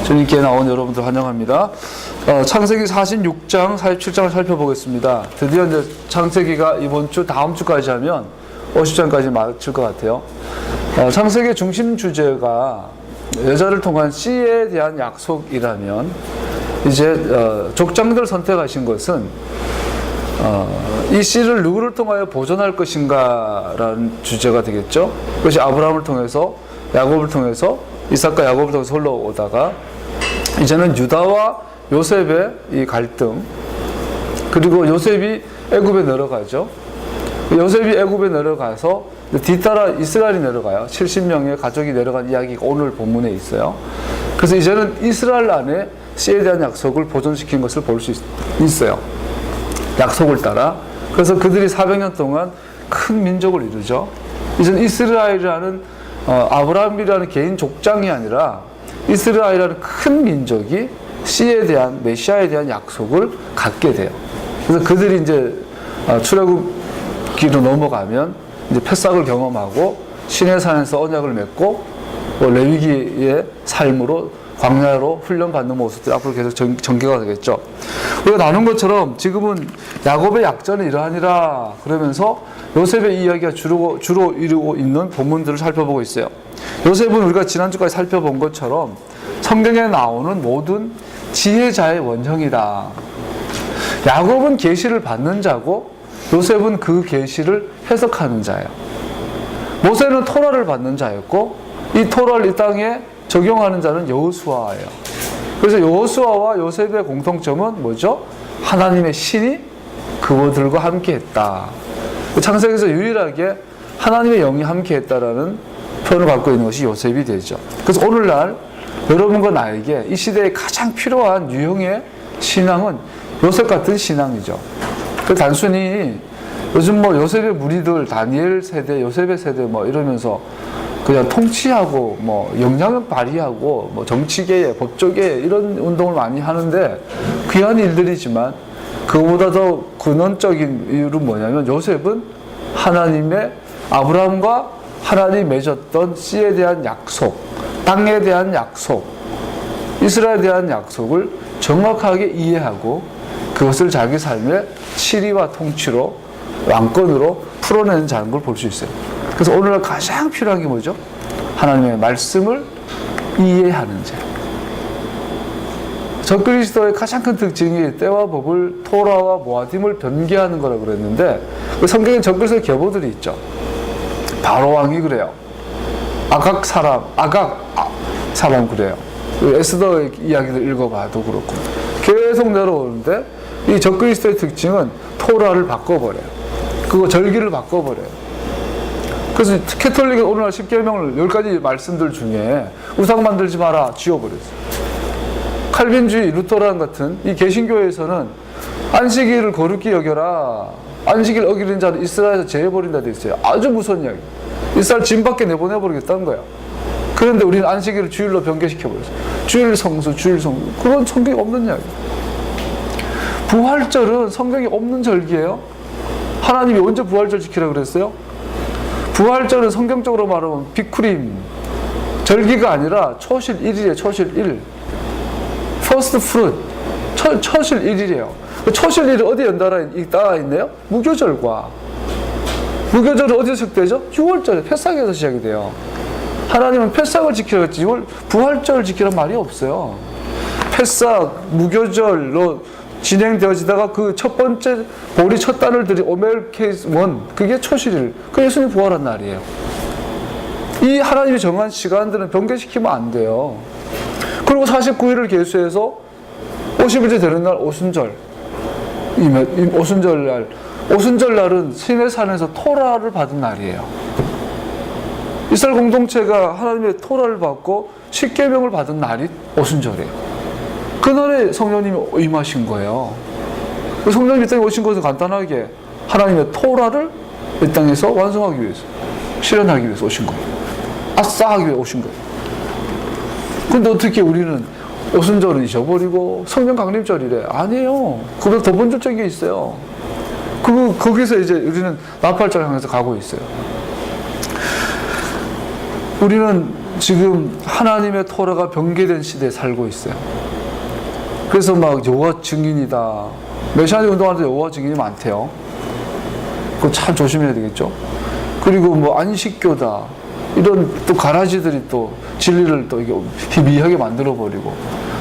주님께 나온 여러분들 환영합니다. 창세기 46장, 47장을 살펴보겠습니다. 드디어 이제 창세기가 이번 주, 다음 주까지 하면 50장까지 마칠 것 같아요. 창세기의 중심 주제가 여자를 통한 씨에 대한 약속이라면, 이제 족장들 선택하신 것은 이 씨를 누구를 통하여 보존할 것인가 라는 주제가 되겠죠. 그것이 아브라함을 통해서, 야곱을 통해서, 이삭과 야곱을 통해서 흘러오다가 이제는 유다와 요셉의 이 갈등, 그리고 요셉이 애굽에 내려가죠. 요셉이 애굽에 내려가서 뒤따라 이스라엘이 내려가요. 70명의 가족이 내려간 이야기가 오늘 본문에 있어요. 그래서 이제는 이스라엘 안에 씨에 대한 약속을 보존시킨 것을 볼 수 있어요. 약속을 따라. 그래서 그들이 400년 동안 큰 민족을 이루죠. 이제는 이스라엘이라는 아브라함이라는 개인 족장이 아니라 이스라엘이라는 큰 민족이 씨에 대한, 메시아에 대한 약속을 갖게 돼요. 그래서 그들이 이제 출애굽기로 넘어가면 이제 패싹을 경험하고 시내산에서 언약을 맺고 레위기의 삶으로 광야로 훈련받는 모습들이 앞으로 계속 전개가 되겠죠. 우리가 나눈 것처럼 지금은 야곱의 약전이 이러하니라 그러면서 요셉의 이야기가 주로 이루고 있는 본문들을 살펴보고 있어요. 요셉은 우리가 지난주까지 살펴본 것처럼 성경에 나오는 모든 지혜자의 원형이다. 야곱은 계시를 받는 자고 요셉은 그 계시를 해석하는 자예요. 모세는 토라를 받는 자였고 이 토라를 이 땅에 적용하는 자는 여호수아예요. 그래서 여호수아와 요셉의 공통점은 뭐죠? 하나님의 신이 그들과 함께했다. 창세기에서 유일하게 하나님의 영이 함께했다라는 표현을 갖고 있는 것이 요셉이 되죠. 그래서 오늘날 여러분과 나에게 이 시대에 가장 필요한 유형의 신앙은 요셉 같은 신앙이죠. 그 단순히 요즘 뭐 요셉의 무리들, 다니엘 세대, 요셉의 세대 뭐 이러면서 그냥 통치하고 뭐 영향을 발휘하고 뭐 정치계에, 법조계에 이런 운동을 많이 하는데 귀한 일들이지만 그보다 더 근원적인 이유는 뭐냐면 요셉은 하나님의 아브라함과 하나님이 맺었던 씨에 대한 약속, 땅에 대한 약속, 이스라엘에 대한 약속을 정확하게 이해하고 그것을 자기 삶의 치리와 통치로, 왕권으로 풀어내는 자는 걸 볼 수 있어요. 그래서 오늘날 가장 필요한 게 뭐죠? 하나님의 말씀을 이해하는 자. 적그리스도의 가장 큰 특징이 때와 법을, 토라와 모아딤을 변개하는 거라고 그랬는데 그 성경에 적그리스도의 계보들이 있죠. 바로 왕이 그래요. 아각 사람 그래요. 에스더의 이야기를 읽어봐도 그렇고 계속 내려오는데 이 적그리스도의 특징은 토라를 바꿔버려요. 그거 절기를 바꿔버려요. 그래서 캐톨릭은 오늘날 10계명을 10가지 말씀들 중에 우상 만들지 마라 지워버렸어요. 칼빈주의, 루터란 같은 이 개신교에서는 안식일을 거룩히 여겨라, 안식일 어기는 자를 이스라엘에서 제해버린다 돼 있어요. 아주 무서운 이야기. 이스라엘 진 밖에 내보내버리겠다는 거야. 그런데 우리는 안식일을 주일로 변개시켜버렸어요. 주일 성수. 그건 성경이 없는 이야기. 부활절은 성경이 없는 절기예요. 하나님이 언제 부활절 지키라고 그랬어요? 부활절은 성경적으로 말하면 비쿠림, 절기가 아니라 초실 1일이에요. 초실 1. 퍼스트 프루트, 초실 1일이에요. 초실 1일 어디 연달아 있네요? 무교절과. 무교절은 어디서 시작되죠? 6월절에 패싹에서 시작이 돼요. 하나님은 패싹을 지키라고 했지 부활절을 지키라는 말이 없어요. 패싹, 무교절로 진행되어지다가 그 첫 번째 보리 첫 단을 들인 오멜 케이스 1, 그게 초실일, 그 예수님 부활한 날이에요. 이 하나님이 정한 시간들은 변개시키면 안 돼요. 그리고 49일을 계수해서 50일째 되는 날 오순절, 오순절날은 시내산에서 토라를 받은 날이에요. 이스라엘 공동체가 하나님의 토라를 받고 십계명을 받은 날이 오순절이에요. 그날에 성령님이 임하신 거예요. 성령님이 이 땅에 오신 것은 간단하게 하나님의 토라를 이 땅에서 완성하기 위해서, 실현하기 위해서 오신 거예요. 아싸하기 위해 오신 거예요. 근데 어떻게 우리는 오순절을 잊어버리고 성령 강림절이래? 아니에요. 그보다 더 본질적인 게 있어요. 거기서 이제 우리는 나팔절 향해서 가고 있어요. 우리는 지금 하나님의 토라가 변개된 시대에 살고 있어요. 그래서 막 여호와 증인이다. 메시아니 운동하는데 여호와 증인이 많대요. 그거 참 조심해야 되겠죠. 그리고 뭐 안식교다. 이런 또 가라지들이 또 진리를 또 이게 희미하게 만들어버리고,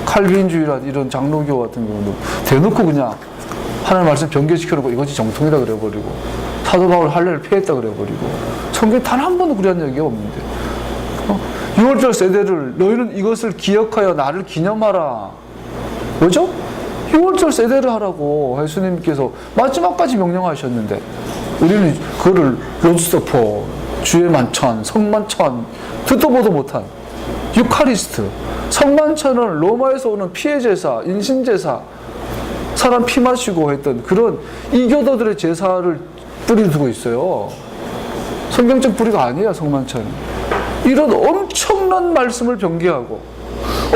칼빈주의라든 이런 장로교 같은 경우도 대놓고 그냥 하나님 말씀 변개시켜놓고 이것이 정통이다 그래버리고, 사도 바울 할례를 피했다 그래버리고, 성경에 단 한 번도 그런 얘기가 없는데, 6월절 세대를 너희는 이것을 기억하여 나를 기념하라. 뭐죠? 6월절 세대를 하라고 예수님께서 마지막까지 명령하셨는데, 우리는 그거를 로드스토퍼, 주의 만찬, 성만찬, 듣도 보도 못한 유카리스트, 성만찬은 로마에서 오는 피해 제사, 인신 제사, 사람 피 마시고 했던 그런 이교도들의 제사를 뿌리 두고 있어요. 성경적 뿌리가 아니에요, 성만찬은. 이런 엄청난 말씀을 변개하고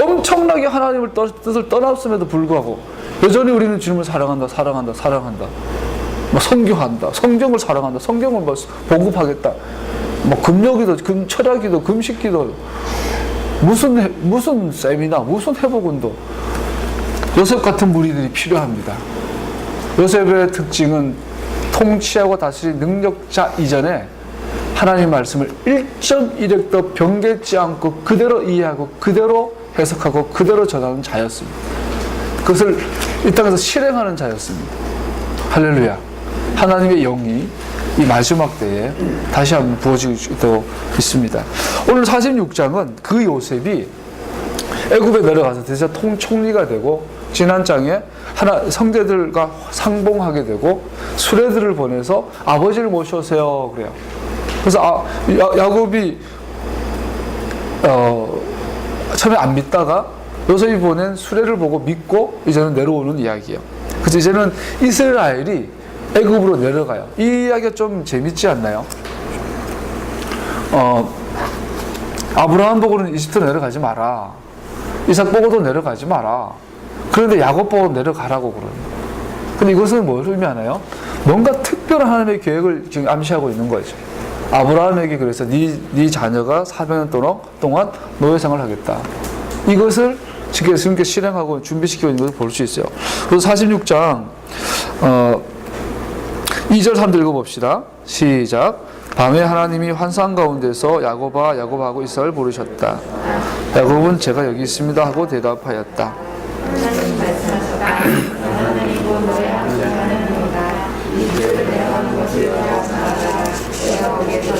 엄청나게 하나님을 뜻을 떠났음에도 불구하고 여전히 우리는 주님을 사랑한다, 사랑한다, 사랑한다, 뭐 선교한다, 성경을 사랑한다, 성경을 뭐 보급하겠다, 뭐 금요기도, 철야기도, 금식기도, 무슨 세미나, 무슨 회복운동. 요셉 같은 무리들이 필요합니다. 요셉의 특징은 통치하고 다스린 능력자 이전에 하나님 말씀을 1.1획도 변개치 않고 그대로 이해하고 그대로 해석하고 그대로 전하는 자였습니다. 그것을 이 땅에서 실행하는 자였습니다. 할렐루야. 하나님의 영이 이 마지막 때에 다시 한번 부어지고 있습니다. 오늘 46장은 그 요셉이 애굽에 내려가서 대제 총리가 되고, 지난 장에 성대들과 상봉하게 되고 수레들을 보내서 아버지를 모셔오세요 그래요. 그래서 야곱이 처음에 안 믿다가 요셉이 보낸 수레를 보고 믿고 이제는 내려오는 이야기예요. 그래서 이제는 이스라엘이 애굽으로 내려가요. 이 이야기가 좀 재밌지 않나요? 아브라함 보고는 이집트 내려가지 마라, 이삭 보고도 내려가지 마라. 그런데 야곱 보고 내려가라고 그러는 거예요. 근데 이것은 뭘 의미하나요? 뭔가 특별한 하나님의 계획을 지금 암시하고 있는 거죠. 아브라함에게 그래서 네 자녀가 400년 동안 노예 생활을 하겠다. 이것을 지금 실행하고 준비시키고 있는 것을 볼 수 있어요. 그래서 46장 2절 3절 읽어봅시다. 시작. 밤에 하나님이 환상 가운데서 야곱아 야곱하고 이스라엘 부르셨다. 야곱은 제가 여기 있습니다 하고 대답하였다. 하나님 말씀하시다. 하나님이고 너의 하나님은 누구다. 이집트를 내려가는 것을 두려워하라. 내가 거기에서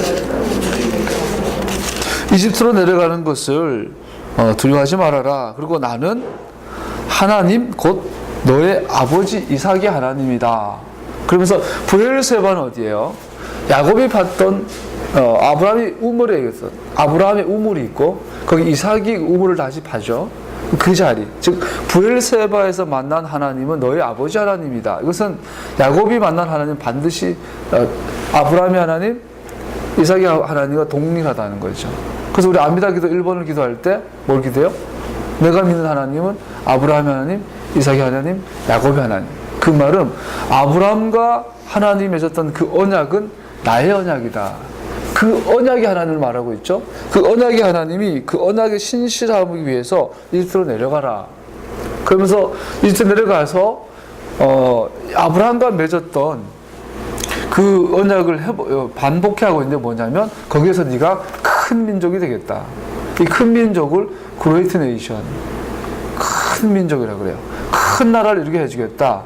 이집트로 내려가는 것을 두려워하지 말아라. 그리고 나는 하나님 곧 너의 아버지 이삭의 하나님이다. 그러면서 브엘세바는 어디예요? 야곱이 봤던 아브라함이 우물에 있었어. 아브라함의 우물이 있고 거기 이삭이 우물을 다시 파죠. 그 자리, 즉 브엘세바에서 만난 하나님은 너의 아버지 하나님이다. 이것은 야곱이 만난 하나님 반드시 아브라함의 하나님, 이삭의 하나님과 동일하다는 거죠. 그래서 우리 아미다 기도 1번을 기도할 때 뭘 기도해요? 내가 믿는 하나님은 아브라함의 하나님, 이삭의 하나님, 야곱의 하나님. 그 말은 아브라함과 하나님이 맺었던 그 언약은 나의 언약이다. 그 언약의 하나님을 말하고 있죠. 그 언약의 하나님이 그 언약의 신실함을 위해서 이집트로 내려가라. 그러면서 이집트 내려가서 아브라함과 맺었던 그 언약을 반복하고 있는데 뭐냐면 거기에서 네가 큰 민족이 되겠다. 이 큰 민족을 그레이트 네이션, 큰 민족이라고 그래요. 큰 나라를 이루게 해주겠다.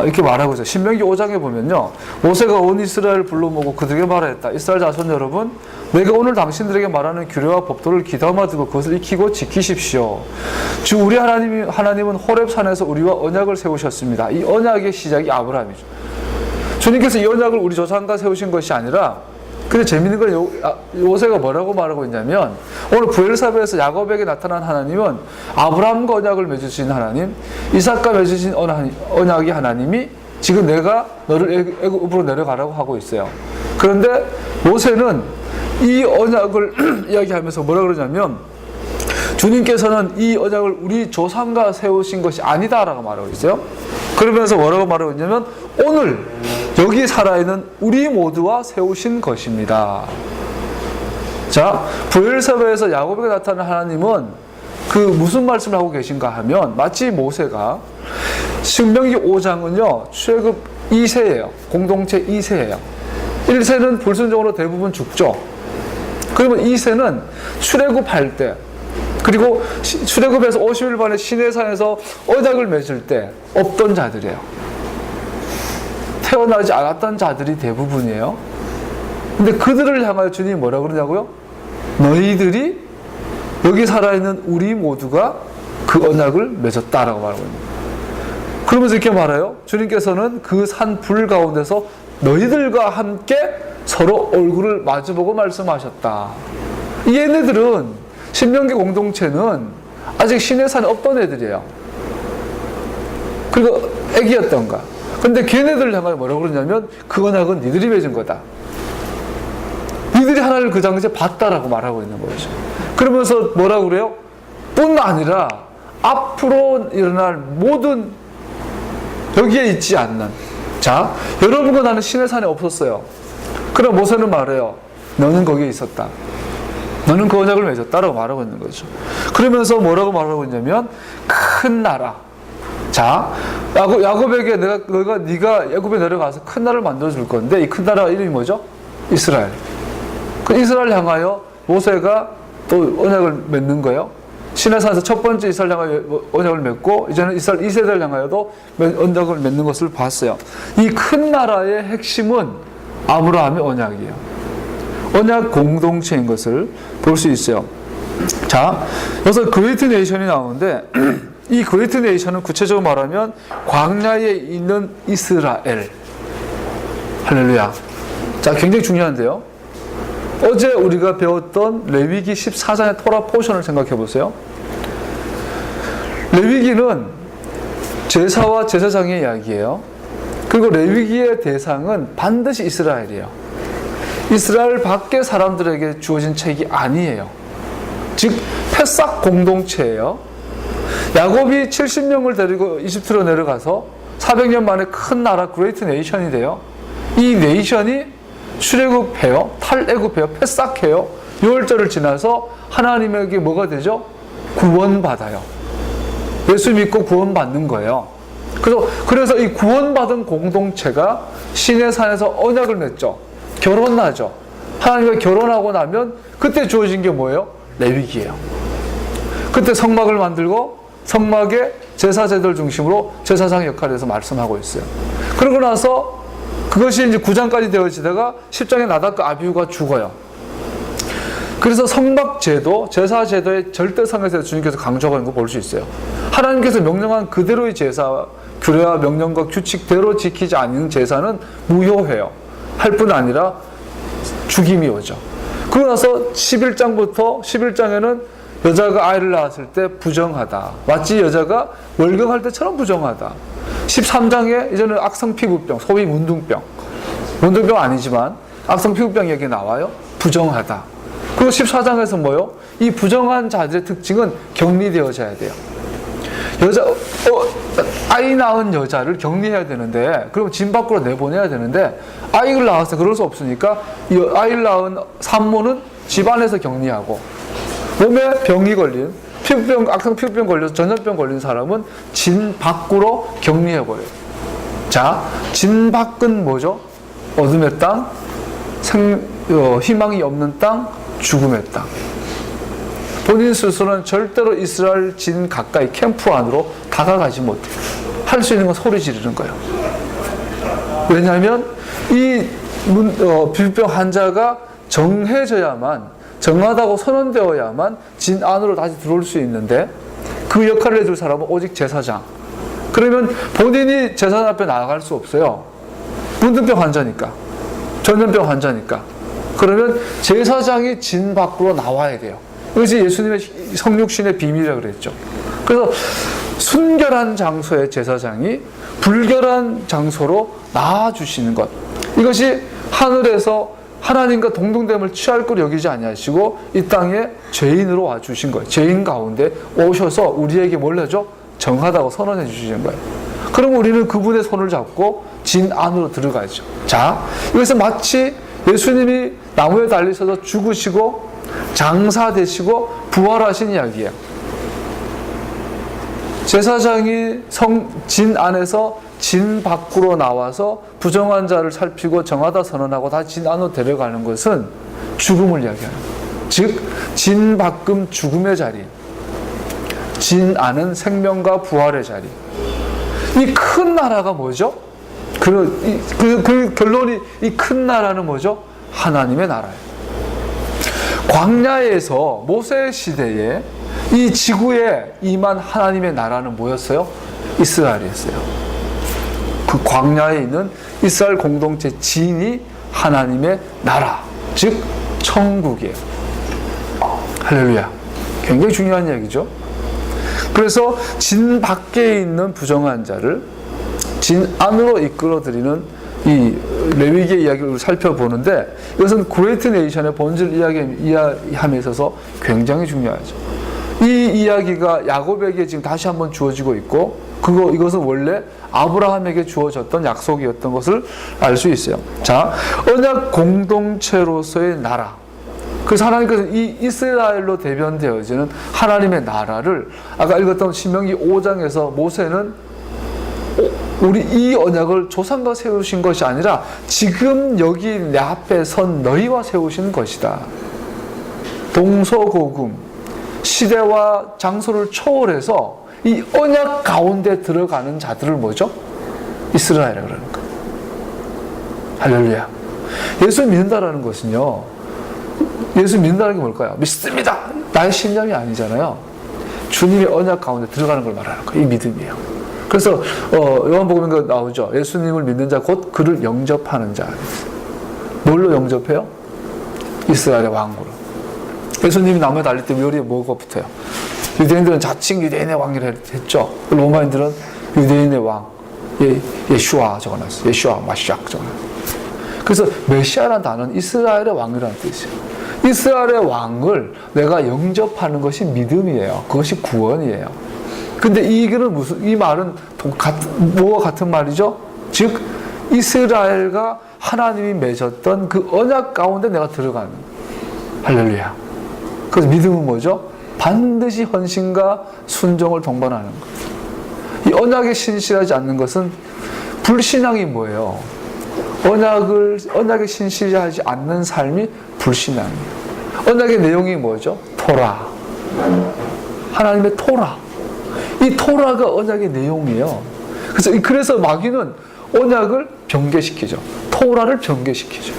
이렇게 말하고 있어요. 신명기 5장에 보면요, 모세가 온 이스라엘을 불러 모으고 그들에게 말하였다. 이스라엘 자손 여러분, 내가 오늘 당신들에게 말하는 규례와 법도를 귀담아 두고 그것을 익히고 지키십시오. 주 우리 하나님은 호렙산에서 우리와 언약을 세우셨습니다. 이 언약의 시작이 아브라함이죠. 주님께서 이 언약을 우리 조상과 세우신 것이 아니라, 근데 재밌는 건 요새가 뭐라고 말하고 있냐면, 오늘 브엘사베에서 야곱에게 나타난 하나님은 아브라함과 언약을 맺으신 하나님, 이삭과 맺으신 언약의 하나님이 지금 내가 너를 애굽으로 내려가라고 하고 있어요. 그런데 모세는 이 언약을 이야기하면서 뭐라 그러냐면, 주님께서는 이 언약을 우리 조상과 세우신 것이 아니다라고 말하고 있어요. 그러면서 뭐라고 말하고 있냐면, 오늘 여기 살아있는 우리 모두와 세우신 것입니다. 자, 브엘세바에서 야곱에게 나타난 하나님은 그 무슨 말씀을 하고 계신가 하면 마치 모세가 신명기 5장은요 출애굽 2세예요. 공동체 2세예요. 1세는 불순종으로 대부분 죽죠. 그러면 2세는 출애굽할 때, 그리고 출애굽에서 50일 만에 시내산에서 언약을 맺을 때 없던 자들이에요. 태어나지 않았던 자들이 대부분이에요. 근데 그들을 향하여 주님이 뭐라 그러냐고요? 너희들이 여기 살아있는 우리 모두가 그 언약을 맺었다라고 말하고 있는 거예요. 그러면서 이렇게 말해요. 주님께서는 그 산 불 가운데서 너희들과 함께 서로 얼굴을 마주보고 말씀하셨다. 이 얘네들은 신명기 공동체는 아직 시내산에 없던 애들이에요. 그리고 애기였던가. 근데 걔네들을 향하여 뭐라고 그러냐면 그 언약은 니들이 맺은 거다. 니들이 하나님을 그 당시에 봤다라고 말하고 있는 거죠. 그러면서 뭐라고 그래요? 뿐 아니라 앞으로 일어날 모든 여기에 있지 않는, 자, 여러분과 나는 시내산에 없었어요. 그럼 모세는 말해요. 너는 거기에 있었다. 너는 그 언약을 맺었다라고 말하고 있는 거죠. 그러면서 뭐라고 말하고 있냐면 큰 나라. 자, 야곱에게 네가 애굽에 내려가서 큰 나라를 만들어 줄 건데 이 큰 나라 이름이 뭐죠? 이스라엘. 그 이스라엘 향하여 모세가 또 언약을 맺는 거예요. 시내산에서 첫 번째 이스라엘 향하여 언약을 맺고 이제는 이스라엘 2세대를 향하여도 언약을 맺는 것을 봤어요. 이 큰 나라의 핵심은 아브라함의 언약이에요. 언약 공동체인 것을 볼 수 있어요. 자, 여기서 그레이트 네이션이 나오는데 이 그레이트 네이션은 구체적으로 말하면 광야에 있는 이스라엘. 할렐루야. 자, 굉장히 중요한데요. 어제 우리가 배웠던 레위기 14장의 토라 포션을 생각해 보세요. 레위기는 제사와 제사장의 이야기예요. 그리고 레위기의 대상은 반드시 이스라엘이에요. 이스라엘 밖의 사람들에게 주어진 책이 아니에요. 즉 패삭 공동체예요. 야곱이 70명을 데리고 이집트로 내려가서 400년 만에 큰 나라 그레이트 네이션이 돼요. 이 네이션이 출애굽해요, 탈애굽해요, 패삭해요. 6월절을 지나서 하나님에게 뭐가 되죠? 구원받아요. 예수 믿고 구원받는 거예요. 그래서 이 구원받은 공동체가 시내산에서 언약을 맺죠. 결혼하죠. 하나님과 결혼하고 나면 그때 주어진 게 뭐예요? 레위기예요. 그때 성막을 만들고 성막의 제사제들 중심으로 제사장 역할에서 말씀하고 있어요. 그러고 나서 그것이 이제 9장까지 되어지다가 10장에 나답과 아비후가 죽어요. 그래서 성막제도, 제사제도의 절대성에서 주님께서 강조하는 거 볼 수 있어요. 하나님께서 명령한 그대로의 제사, 규례와 명령과 규칙대로 지키지 않는 제사는 무효해요. 할 뿐 아니라 죽임이 오죠. 그러고 나서 11장부터 11장에는 여자가 아이를 낳았을 때 부정하다. 마치 여자가 월경할 때처럼 부정하다. 13장에 이제는 악성피부병, 소위 문둥병. 문둥병 아니지만 악성피부병 얘기 나와요. 부정하다. 그리고 14장에서 뭐요? 이 부정한 자들의 특징은 격리되어져야 돼요. 아이 낳은 여자를 격리해야 되는데, 그럼 집 밖으로 내보내야 되는데, 아이를 낳았을 때 그럴 수 없으니까, 이 아이를 낳은 산모는 집 안에서 격리하고, 몸에 병이 걸린, 피부병, 악성피부병 걸려서 전염병 걸린 사람은 진 밖으로 격리해버려요. 자, 진 밖은 뭐죠? 어둠의 땅, 희망이 없는 땅, 죽음의 땅. 본인 스스로는 절대로 이스라엘 진 가까이 캠프 안으로 다가가지 못해요. 할 수 있는 건 소리 지르는 거예요. 왜냐하면 이 피부병 환자가 정하다고 선언되어야만 진 안으로 다시 들어올 수 있는데 그 역할을 해줄 사람은 오직 제사장. 그러면 본인이 제사장 앞에 나아갈 수 없어요. 문둥병 환자니까. 전염병 환자니까. 그러면 제사장이 진 밖으로 나와야 돼요. 이것이 예수님의 성육신의 비밀이라고 그랬죠. 그래서 순결한 장소의 제사장이 불결한 장소로 나와주시는 것. 이것이 하늘에서 하나님과 동등됨을 취할 걸 여기지 아니하시고 이 땅에 죄인으로 와주신 거예요. 죄인 가운데 오셔서 우리에게 뭘 하죠? 정하다고 선언해 주시는 거예요. 그럼 우리는 그분의 손을 잡고 진 안으로 들어가죠. 자, 이것은 마치 예수님이 나무에 달리셔서 죽으시고 장사 되시고 부활하신 이야기예요. 제사장이 진 안에서 진 밖으로 나와서 부정한 자를 살피고 정하다 선언하고 다 진 안으로 데려가는 것은 죽음을 이야기하는 거예요. 즉 진 밖은 죽음의 자리, 진 안은 생명과 부활의 자리. 이 큰 나라가 뭐죠? 그 결론이, 이 큰 나라는 뭐죠? 하나님의 나라예요. 광야에서 모세 시대에 이 지구에 임한 하나님의 나라는 뭐였어요? 이스라엘이었어요. 그 광야에 있는 이스라엘 공동체 진이 하나님의 나라, 즉 천국이에요. 할렐루야. 굉장히 중요한 이야기죠. 그래서 진 밖에 있는 부정한 자를 진 안으로 이끌어들이는 이 레위기의 이야기를 살펴보는데, 이것은 그레이트 네이션의 본질 이야기함에 있어서 굉장히 중요하죠. 이 이야기가 야곱에게 지금 다시 한번 주어지고 있고, 이것은 원래 아브라함에게 주어졌던 약속이었던 것을 알 수 있어요. 자, 언약 공동체로서의 나라. 그래서 하나님께서 이 이스라엘로 대변되어지는 하나님의 나라를 아까 읽었던 신명기 5장에서 모세는 우리 이 언약을 조상과 세우신 것이 아니라 지금 여기 내 앞에 선 너희와 세우신 것이다. 동서고금 시대와 장소를 초월해서 이 언약 가운데 들어가는 자들을 뭐죠? 이스라엘이라고 그러는 거예요. 할렐루야. 예수 믿는다라는 것은요, 예수 믿는다는 게 뭘까요? 믿습니다. 나의 신념이 아니잖아요. 주님의 언약 가운데 들어가는 걸 말하는 거예요. 이 믿음이에요. 그래서 요한복음에 나오죠. 예수님을 믿는 자 곧 그를 영접하는 자. 뭘로 영접해요? 이스라엘의 왕으로. 예수님이 나무에 달릴 때 머리에 뭐가 붙어요? 유대인들은 자칭 유대인의 왕이라 했죠. 로마인들은 유대인의 왕, 예슈아 적어놨어요. 예슈아 마시아 적어놨어요. 그래서 메시아라는 단어는 이스라엘의 왕이라는 뜻이에요. 이스라엘의 왕을 내가 영접하는 것이 믿음이에요. 그것이 구원이에요. 근데 이 말은 뭐와 같은 말이죠? 즉 이스라엘과 하나님이 맺었던 그 언약 가운데 내가 들어가는. 할렐루야. 그래서 믿음은 뭐죠? 반드시 헌신과 순종을 동반하는 것. 이 언약에 신실하지 않는 것은 불신앙이 뭐예요? 언약에 신실하지 않는 삶이 불신앙이에요. 언약의 내용이 뭐죠? 토라. 하나님의 토라. 이 토라가 언약의 내용이에요. 그래서 마귀는 언약을 변개시키죠. 토라를 변개시키죠.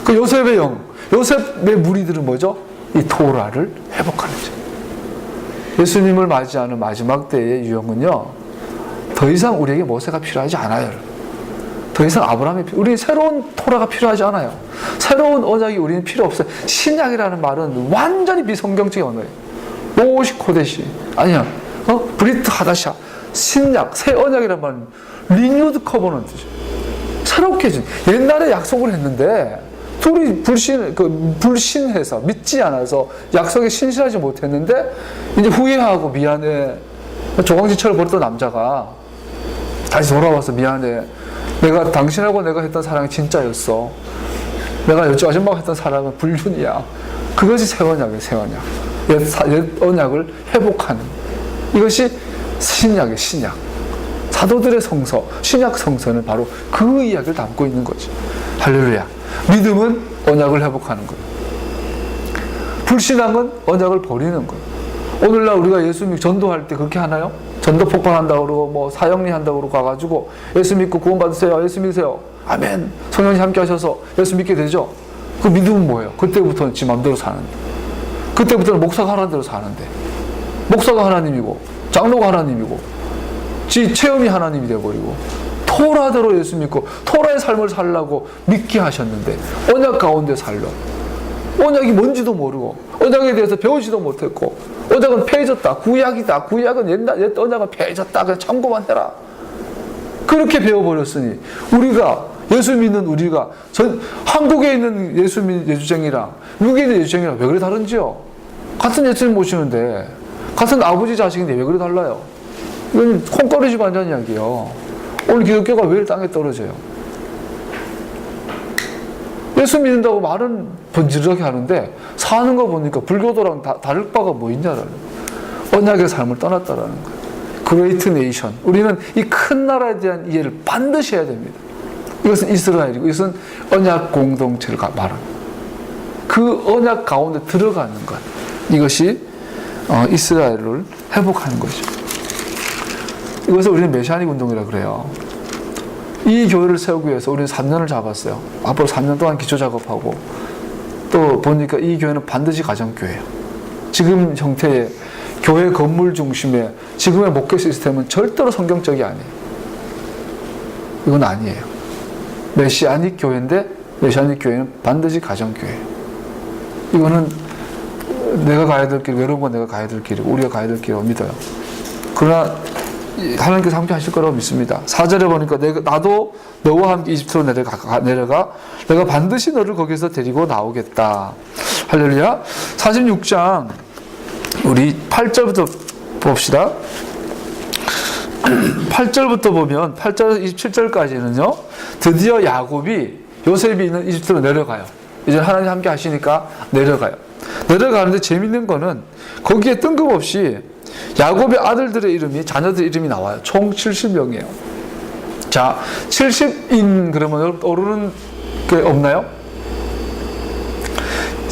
그 요셉의 영, 요셉의 무리들은 뭐죠? 이 토라를 회복하는 죠. 예수님을 맞이하는 마지막 때의 유형은요, 더 이상 우리에게 모세가 필요하지 않아요. 더 이상 우리는 새로운 토라가 필요하지 않아요. 새로운 언약이 우리는 필요 없어요. 신약이라는 말은 완전히 비성경적인 언어예요. 로시 코데시 아니야. 브리트 하다샤. 신약, 새 언약이란 말은 리뉴드 커버넌트죠. 새롭게 진. 옛날에 약속을 했는데 둘이 불신해서 믿지 않아서 약속에 신실하지 못했는데 이제 후회하고 미안해. 조광지철을 벌였던 남자가 다시 돌아와서 미안해. 당신하고 내가 했던 사랑이 진짜였어. 내가 여쪽 아줌마가 했던 사랑은 불륜이야. 그것이 새 언약이에요, 새 언약. 옛 언약을 회복하는. 이것이 신약이에요, 신약. 사도들의 성서, 신약 성서는 바로 그 이야기를 담고 있는 거죠. 할렐루야. 믿음은 언약을 회복하는 거예요. 불신앙은 언약을 버리는 거예요. 오늘날 우리가 예수 믿고 전도할 때 그렇게 하나요? 전도 폭발한다고 그러고 사형리 한다고 그러고 가가지고 예수 믿고 구원 받으세요. 예수 믿으세요. 아멘. 성령님 함께 하셔서 예수 믿게 되죠. 그 믿음은 뭐예요? 그때부터는 지 마음대로 사는데, 그때부터는 목사가 하라는 대로 사는데, 목사가 하나님이고 장로가 하나님이고 지 체험이 하나님이 되어버리고 토라대로 예수 믿고 토라의 삶을 살라고 믿게 하셨는데 언약 가운데 살려. 언약이 뭔지도 모르고 언약에 대해서 배우지도 못했고 언약은 폐해졌다. 구약이다. 구약은 옛 언약은 폐해졌다. 그냥 참고만 해라. 그렇게 배워버렸으니 우리가 예수 믿는 우리가 한국에 있는 예수쟁이랑 미국에 있는 예수쟁이랑 왜 그래 다른지요? 같은 예수님 모시는데 같은 아버지 자식인데 왜 그래 달라요? 이건 콩가루 집 앉은 이야기예요. 오늘 기독교가 왜 땅에 떨어져요? 예수 믿는다고 말은 번지르르하게 하는데 사는 거 보니까 불교도랑 다를 바가 뭐 있냐라는 거예요. 언약의 삶을 떠났다라는 거예요. 그레이트 네이션. 우리는 이 큰 나라에 대한 이해를 반드시 해야 됩니다. 이것은 이스라엘이고 이것은 언약 공동체를 말합니다. 그 언약 가운데 들어가는 것. 이것이 이스라엘을 회복하는 것이죠. 이것을 우리는 메시아닉 운동이라고 그래요. 이 교회를 세우기 위해서 우리는 3년을 잡았어요. 앞으로 3년 동안 기초 작업하고 또 보니까 이 교회는 반드시 가정교회예요. 지금 형태의 교회 건물 중심의 지금의 목회 시스템은 절대로 성경적이 아니에요. 이건 아니에요. 메시아닉 교회인데 메시아닉 교회는 반드시 가정교회예요. 이거는 내가 가야 될 길, 여러분과 내가 가야 될 길이고 우리가 가야 될 길이라고 믿어요. 그러나 하나님께서 함께 하실 거라고 믿습니다. 4절에 보니까 나도 너와 함께 이집트로 내려가 내가 반드시 너를 거기서 데리고 나오겠다. 할렐루야. 46장 우리 8절부터 봅시다. 8절부터 보면 8절 27절까지는요. 드디어 야곱이 요셉이 있는 이집트로 내려가요. 이제 하나님 함께 하시니까 내려가요. 내려가는데 재밌는 거는 거기에 뜬금없이 야곱의 아들들의 이름이 자녀들 이름이 나와요. 총 70명이에요. 자, 70인 그러면 오르는 게 없나요?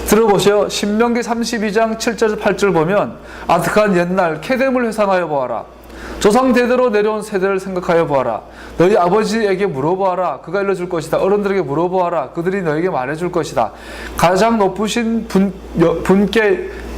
들어보세요. 신명기 32장 7절 8절 보면 아득한 옛날 케뎀을 회상하여 보아라. 조상 대대로 내려온 세대를 생각하여 보아라. 너희 아버지에게 물어보아라. 그가 일러줄 것이다. 어른들에게 물어보아라. 그들이 너에게 말해줄 것이다. 가장 높으신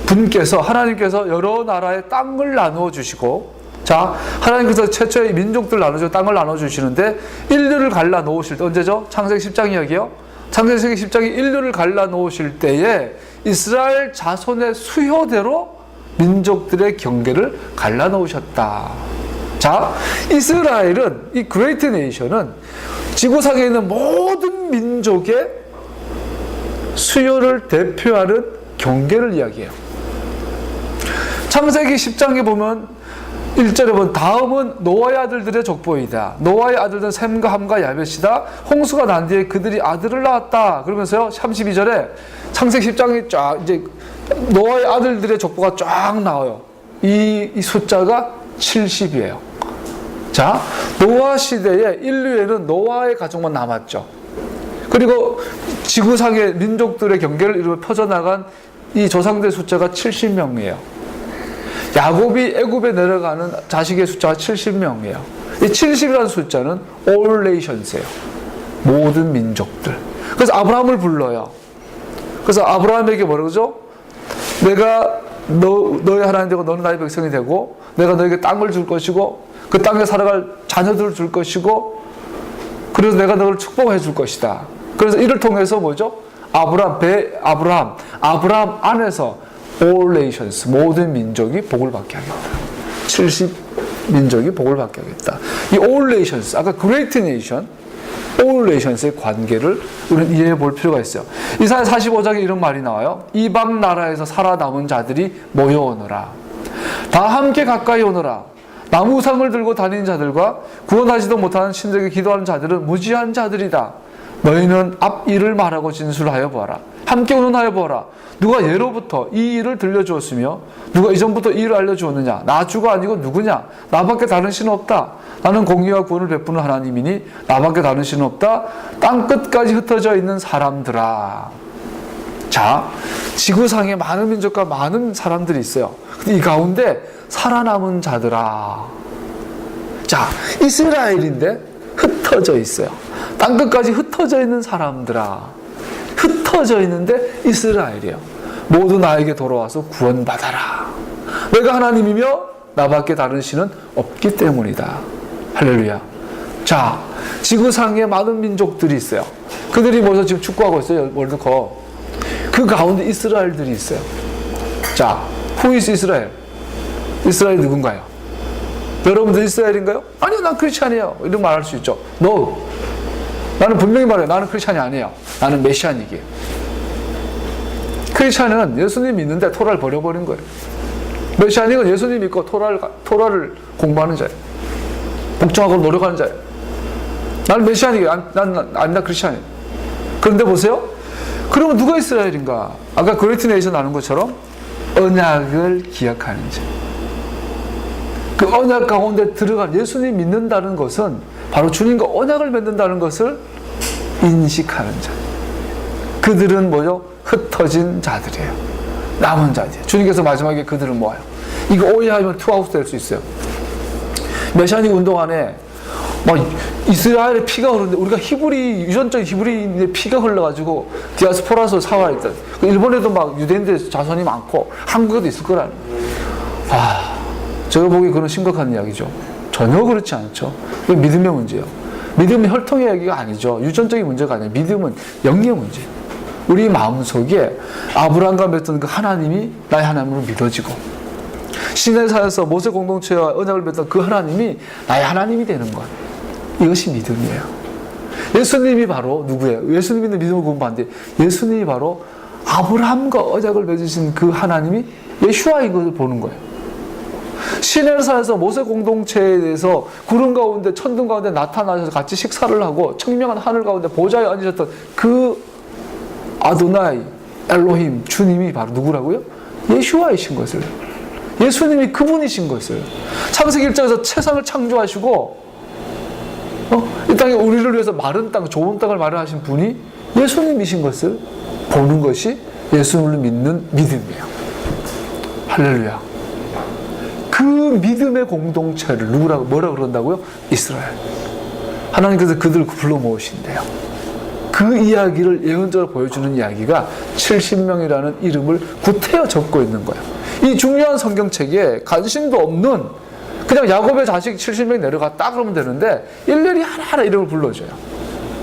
분께서 하나님께서 여러 나라의 땅을 나누어 주시고, 자, 하나님께서 최초의 민족들 나누어 땅을 나누어 주시는데 인류를 갈라 놓으실 때 언제죠? 창세기 10장 이야기요. 창세기 10장이 인류를 갈라 놓으실 때에 이스라엘 자손의 수효대로 민족들의 경계를 갈라 놓으셨다. 자, 이스라엘은, 이 그레이트 네이션은 지구상에 있는 모든 민족의 수요를 대표하는 경계를 이야기해요. 창세기 10장에 보면 1절에 보면 다음은 노아의 아들들의 족보이다. 노아의 아들들은 셈과 함과 야벳이다. 홍수가 난 뒤에 그들이 아들을 낳았다. 그러면서요, 32절에 창세기 10장이 쫙 이제 노아의 아들들의 족보가 쫙 나와요. 이 숫자가 70이에요. 자, 노아 시대에 인류에는 노아의 가족만 남았죠. 그리고 지구상의 민족들의 경계를 이루어 퍼져나간 이 조상들의 숫자가 70명이에요. 야곱이 애굽에 내려가는 자식의 숫자가 70명이에요. 이 70이라는 숫자는 all nations예요. 모든 민족들. 그래서 아브라함을 불러요. 그래서 아브라함에게 뭐라고 그러죠? 내가 너의 하나님 되고 너는 나의 백성이 되고 내가 너에게 땅을 줄 것이고 그 땅에 살아갈 자녀들을 줄 것이고 그래서 내가 너를 축복해 줄 것이다. 그래서 이를 통해서 뭐죠? 아브라함 안에서 all nations, 모든 민족이 복을 받게 하겠다. 70민족이 복을 받게 하겠다. 이 all nations, 아까 great nation, all nations의 관계를 우리는 이해해 볼 필요가 있어요. 이사야 45장에 이런 말이 나와요. 이방 나라에서 살아남은 자들이 모여오너라. 다 함께 가까이 오너라. 나무상을 들고 다니는 자들과 구원하지도 못하는 신들에게 기도하는 자들은 무지한 자들이다. 너희는 앞 일을 말하고 진술하여 보아라. 함께 운운하여 보아라. 누가 예로부터 이 일을 들려주었으며 누가 이전부터 이 일을 알려주었느냐. 나 주가 아니고 누구냐. 나밖에 다른 신은 없다. 나는 공의와 구원을 베푸는 하나님이니 나밖에 다른 신은 없다. 땅끝까지 흩어져 있는 사람들아. 자, 지구상에 많은 민족과 많은 사람들이 있어요. 근데 이 가운데 살아남은 자들아. 자, 이스라엘인데 흩어져 있어요. 땅끝까지 흩어져 있는 사람들아. 흩어져 있는데 이스라엘이에요. 모두 나에게 돌아와서 구원받아라. 내가 하나님이며 나밖에 다른 신은 없기 때문이다. 할렐루야. 자, 지구상에 많은 민족들이 있어요. 그들이 모여서 지금 축구하고 있어요. 월드컵. 그 가운데 이스라엘들이 있어요. 자, who is 이스라엘? 이스라엘 누군가요? 여러분들 이스라엘인가요? 아니요, 난 크리스찬이에요. 이런 말 할 수 있죠. No. 나는 분명히 말해요. 나는 크리스찬이 아니에요. 나는 메시아닉이에요. 크리스찬은 예수님 믿는데 토라를 버려버린 거예요. 메시아닉은 예수님 믿고 토라를 공부하는 자예요. 복종하고 노력하는 자예요. 나는 메시아닉이에요. 난 크리스찬이에요. 그런데 보세요. 그러면 누가 이스라엘인가? 아까 그레이트 네이션 나눈 것처럼 언약을 기억하는 자. 그 언약 가운데 들어간 예수님 믿는다는 것은 바로 주님과 언약을 맺는다는 것을 인식하는 자. 그들은 뭐죠? 흩어진 자들이에요. 남은 자들이에요. 주님께서 마지막에 그들을 모아요. 이거 오해하면 투아웃 될 수 있어요. 메시아닉 운동 안에 막 이스라엘의 피가 흐르는데 우리가 유전적 히브리인의 피가 흘러가지고 디아스포라서 사와있다. 일본에도 막 유대인들 자손이 많고 한국에도 있을 거라는. 제가 보기에 그런 심각한 이야기죠. 전혀 그렇지 않죠. 이건 믿음의 문제예요. 믿음은 혈통의 이야기가 아니죠. 유전적인 문제가 아니에요. 믿음은 영의 문제예요. 우리 마음속에 아브라함과 맺던 그 하나님이 나의 하나님으로 믿어지고 시내사에서 모세 공동체와 언약을 맺던 그 하나님이 나의 하나님이 되는 것. 이것이 믿음이에요. 예수님이 바로 누구예요? 예수님 믿는 믿음을 구분받는데 예수님이 바로 아브라함과 언약을 맺으신 그 하나님이 예슈아인 것을 보는 거예요. 시내사에서 모세 공동체에 대해서 구름 가운데 천둥 가운데 나타나셔서 같이 식사를 하고 청명한 하늘 가운데 보좌에 앉으셨던 그 아도나이 엘로힘 주님이 바로 누구라고요? 예슈아이신 것을, 예수님이 그분이신 것을, 창세기 1장에서 세상을 창조하시고 이 땅에 우리를 위해서 마른 땅, 좋은 땅을 마련하신 분이 예수님이신 것을 보는 것이 예수님을 믿는 믿음이에요. 할렐루야. 그 믿음의 공동체를 뭐라고 그런다고요? 이스라엘. 하나님께서 그들을 불러 모으신대요. 그 이야기를 예언적으로 보여주는 이야기가 70명이라는 이름을 구태여 적고 있는 거예요. 이 중요한 성경책에 관심도 없는 그냥 야곱의 자식 70명 내려갔다 그러면 되는데 일일이 하나하나 이름을 불러줘요.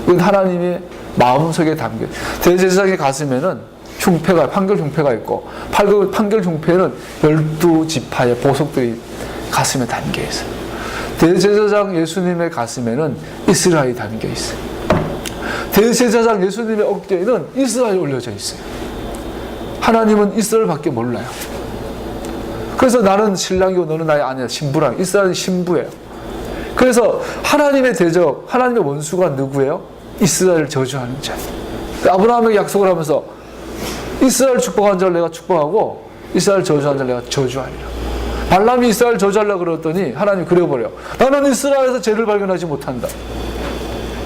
이건 하나님의 마음속에 담겨. 대제사장의 가슴에는 흉패가, 판결 흉패가 있고 판결 흉패는 12지파의 보석들이 가슴에 담겨 있어요. 대제사장 예수님의 가슴에는 이스라엘이 담겨 있어요. 대제사장 예수님의 어깨에는 이스라엘이 올려져 있어요. 하나님은 이스라엘밖에 몰라요. 그래서 나는 신랑이고 너는 나의 아내야, 신부랑. 이스라엘은 신부예요. 그래서 하나님의 대적, 하나님의 원수가 누구예요? 이스라엘을 저주하는 자. 아브라함에게 약속을 하면서 이스라엘 축복한 자를 내가 축복하고 이스라엘 저주한 자를 내가 저주하리라. 발람이 이스라엘 저주하려고 그랬더니 하나님이 그래버려. 나는 이스라엘에서 죄를 발견하지 못한다.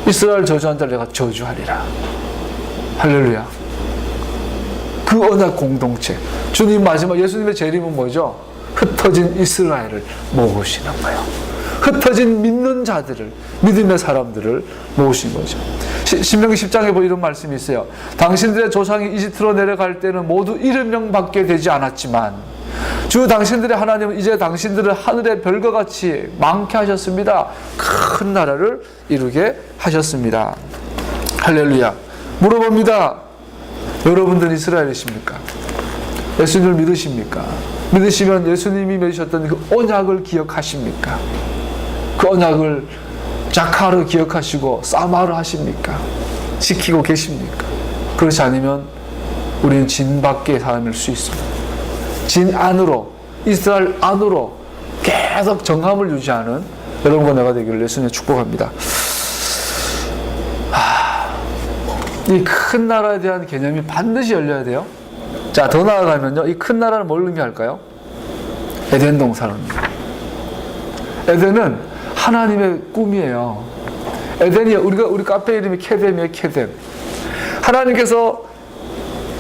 이스라엘 저주한 자를 내가 저주하리라. 할렐루야. 그 언약 공동체. 주님 마지막 예수님의 재림은 뭐죠? 흩어진 이스라엘을 모으시는 거예요. 흩어진 믿는 자들을, 믿음의 사람들을 모으신 거죠. 신명기 10장에 보면 이런 말씀이 있어요. 당신들의 조상이 이집트로 내려갈 때는 모두 70명밖에 되지 않았지만 주 당신들의 하나님은 이제 당신들을 하늘의 별과 같이 많게 하셨습니다. 큰 나라를 이루게 하셨습니다. 할렐루야. 물어봅니다. 여러분들은 이스라엘이십니까? 예수님을 믿으십니까? 믿으시면 예수님이 맺으셨던 그 언약을 기억하십니까? 그 언약을 자카를 기억하시고 사마를 하십니까? 지키고 계십니까? 그렇지 않으면 우리는 진 밖의 사람일 수 있습니다. 진 안으로, 이스라엘 안으로 계속 정함을 유지하는 여러분과 내가 되기를 예수님의 축복합니다. 이 큰 나라에 대한 개념이 반드시 열려야 돼요. 자, 더 나아가면요, 이 큰 나라는 뭘 의미할까요? 에덴 동산입니다. 에덴은 하나님의 꿈이에요. 에덴이 우리 카페 이름이 케뎀이에요. 케뎀. 하나님께서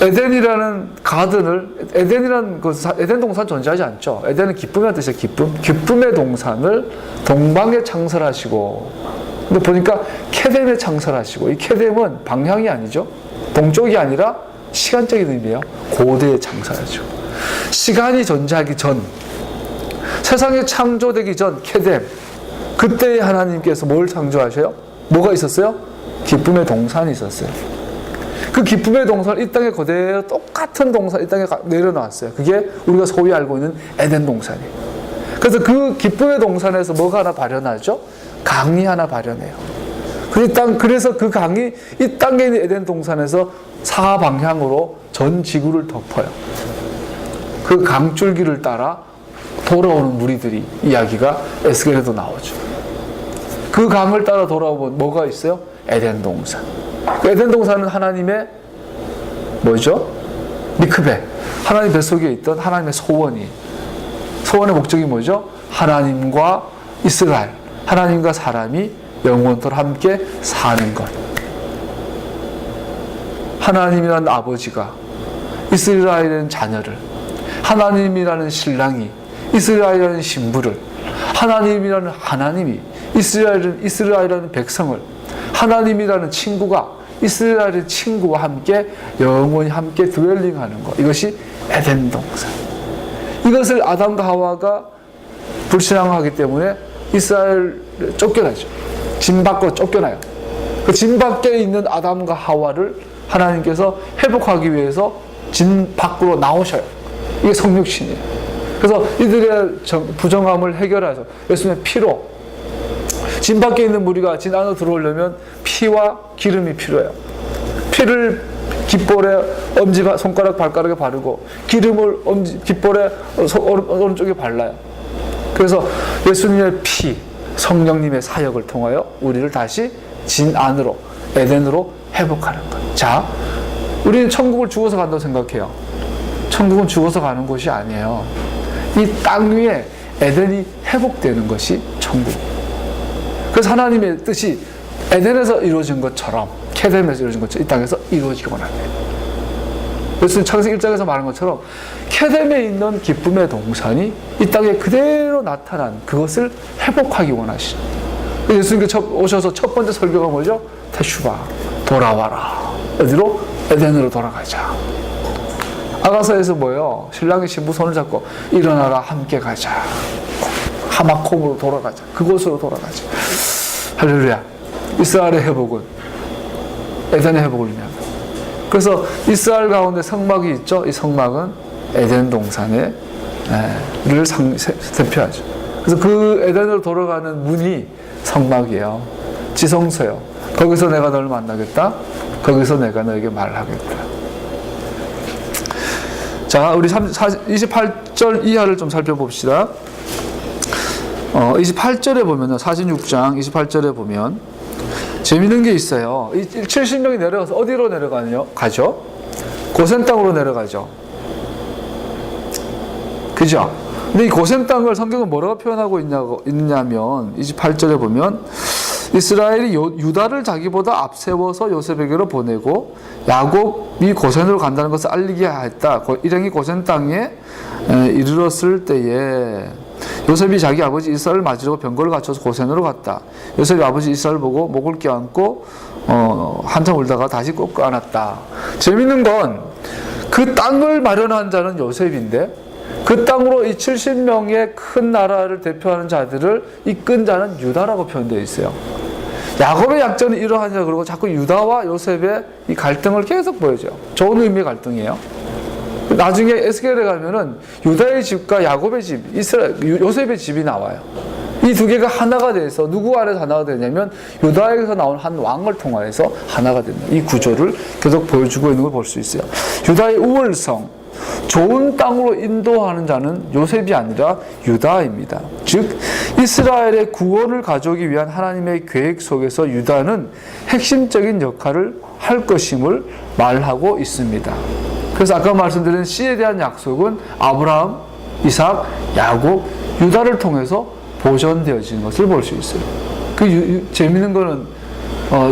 에덴이라는 가든을, 에덴이라는 에덴 동산 존재하지 않죠. 에덴은 기쁨이라는 뜻이에요. 기쁨의 동산을 동방에 창설하시고, 근데 보니까 케뎀에 창설하시고, 이 케뎀은 방향이 아니죠. 동쪽이 아니라 시간적인 의미예요. 고대에 창설하죠. 시간이 존재하기 전, 세상이 창조되기 전 케뎀, 그때 하나님께서 뭘 창조하셔요? 뭐가 있었어요? 기쁨의 동산이 있었어요. 그 기쁨의 동산, 이 땅에 그대로 똑같은 동산 이 땅에 내려놨어요. 그게 우리가 소위 알고 있는 에덴 동산이에요. 그래서 그 기쁨의 동산에서 뭐가 하나 발현하죠? 강이 하나 발현해요. 그래서 그 강이 이 땅에 있는 에덴 동산에서 사방향으로 전 지구를 덮어요. 그 강줄기를 따라 돌아오는 무리들이 이야기가 에스겔에도 나오죠. 그 강을 따라 돌아오면 뭐가 있어요? 에덴 동산. 그 에덴 동산은 하나님의 뭐죠? 미크베. 하나님 뱃속에 있던 하나님의 소원의 목적이 뭐죠? 하나님과 이스라엘, 하나님과 사람이 영원토록 함께 사는 것. 하나님이라는 아버지가 이스라엘이라는 자녀를, 하나님이라는 신랑이 이스라엘이라는 신부를, 하나님이라는 하나님이 이스라엘이라는 백성을, 하나님이라는 친구가 이스라엘의 친구와 함께 영원히 함께 드웰링하는 것. 이것이 에덴 동산. 이것을 아담과 하와가 불신앙하기 때문에 이스라엘 쫓겨나죠. 진 밖으로 쫓겨나요. 그 진 밖에 있는 아담과 하와를 하나님께서 회복하기 위해서 진 밖으로 나오셔요. 이게 성육신이에요. 그래서 이들의 부정함을 해결해서 예수님의 피로, 진 밖에 있는 무리가 진 안으로 들어오려면 피와 기름이 필요해요. 피를 깃볼에 손가락 발가락에 바르고 기름을 깃볼에 오른쪽에 발라요. 그래서 예수님의 피, 성령님의 사역을 통하여 우리를 다시 진 안으로, 에덴으로 회복하는 것. 자, 우리는 천국을 죽어서 간다고 생각해요. 천국은 죽어서 가는 곳이 아니에요. 이 땅 위에 에덴이 회복되는 것이 천국. 그래서 하나님의 뜻이 에덴에서 이루어진 것처럼, 케뎀에서 이루어진 것처럼 이 땅에서 이루어지기 원합니다. 예수님 창세기 1장에서 말한 것처럼 케뎀에 있는 기쁨의 동산이 이 땅에 그대로 나타난 그것을 회복하기 원하시죠. 예수님께서 오셔서 첫 번째 설교가 뭐죠? 테슈바, 돌아와라. 어디로? 에덴으로 돌아가자. 아가서에서 뭐예요? 신랑이 신부 손을 잡고 일어나라, 함께 가자. 하마콤으로 돌아가자. 그곳으로 돌아가자. 할렐루야. 이스라엘의 회복은 에덴의 회복을 의미합니다. 그래서 이스라엘 가운데 성막이 있죠. 이 성막은 에덴 동산을 대표하죠. 그래서 그 에덴으로 돌아가는 문이 성막이에요. 지성소요. 거기서 내가 너를 만나겠다. 거기서 내가 너에게 말하겠다. 자, 우리 28절 이하를 좀 살펴봅시다. 28절에 보면요. 46장 28절에 보면 재밌는 게 있어요. 70명이 내려가서 어디로 가죠? 고센 땅으로 내려가죠. 그죠? 근데 이 고센 땅을 성경은 뭐라고 표현하고 있냐면 28절에 보면 이스라엘이 유다를 자기보다 앞세워서 요셉에게로 보내고 야곱이 고센으로 간다는 것을 알리게 했다. 일행이 고센 땅에 이르렀을 때에 요셉이 자기 아버지 이스라엘을 맞으려고 병거를 갖춰서 고센으로 갔다. 요셉이 아버지 이스라엘을 보고 목을 껴안고 한참 울다가 다시 꼭 안았다. 재밌는 건 그 땅을 마련한 자는 요셉인데 그 땅으로 이 70명의 큰 나라를 대표하는 자들을 이끈 자는 유다라고 표현되어 있어요. 야곱의 약전이 이러하냐 그러고 자꾸 유다와 요셉의 이 갈등을 계속 보여줘요. 좋은 의미의 갈등이에요. 나중에 에스겔에 가면은 유다의 집과 야곱의 집, 요셉의 집이 나와요. 이 두 개가 하나가 돼서 누구 아래서 하나가 되냐면 유다에서 나온 한 왕을 통하여서 하나가 됩니다. 이 구조를 계속 보여주고 있는 걸 볼 수 있어요. 유다의 우월성, 좋은 땅으로 인도하는 자는 요셉이 아니라 유다입니다. 즉 이스라엘의 구원을 가져오기 위한 하나님의 계획 속에서 유다는 핵심적인 역할을 할 것임을 말하고 있습니다. 그래서 아까 말씀드린 씨에 대한 약속은 아브라함, 이삭, 야곱, 유다를 통해서 보존되어진 것을 볼 수 있어요. 재미있는 거는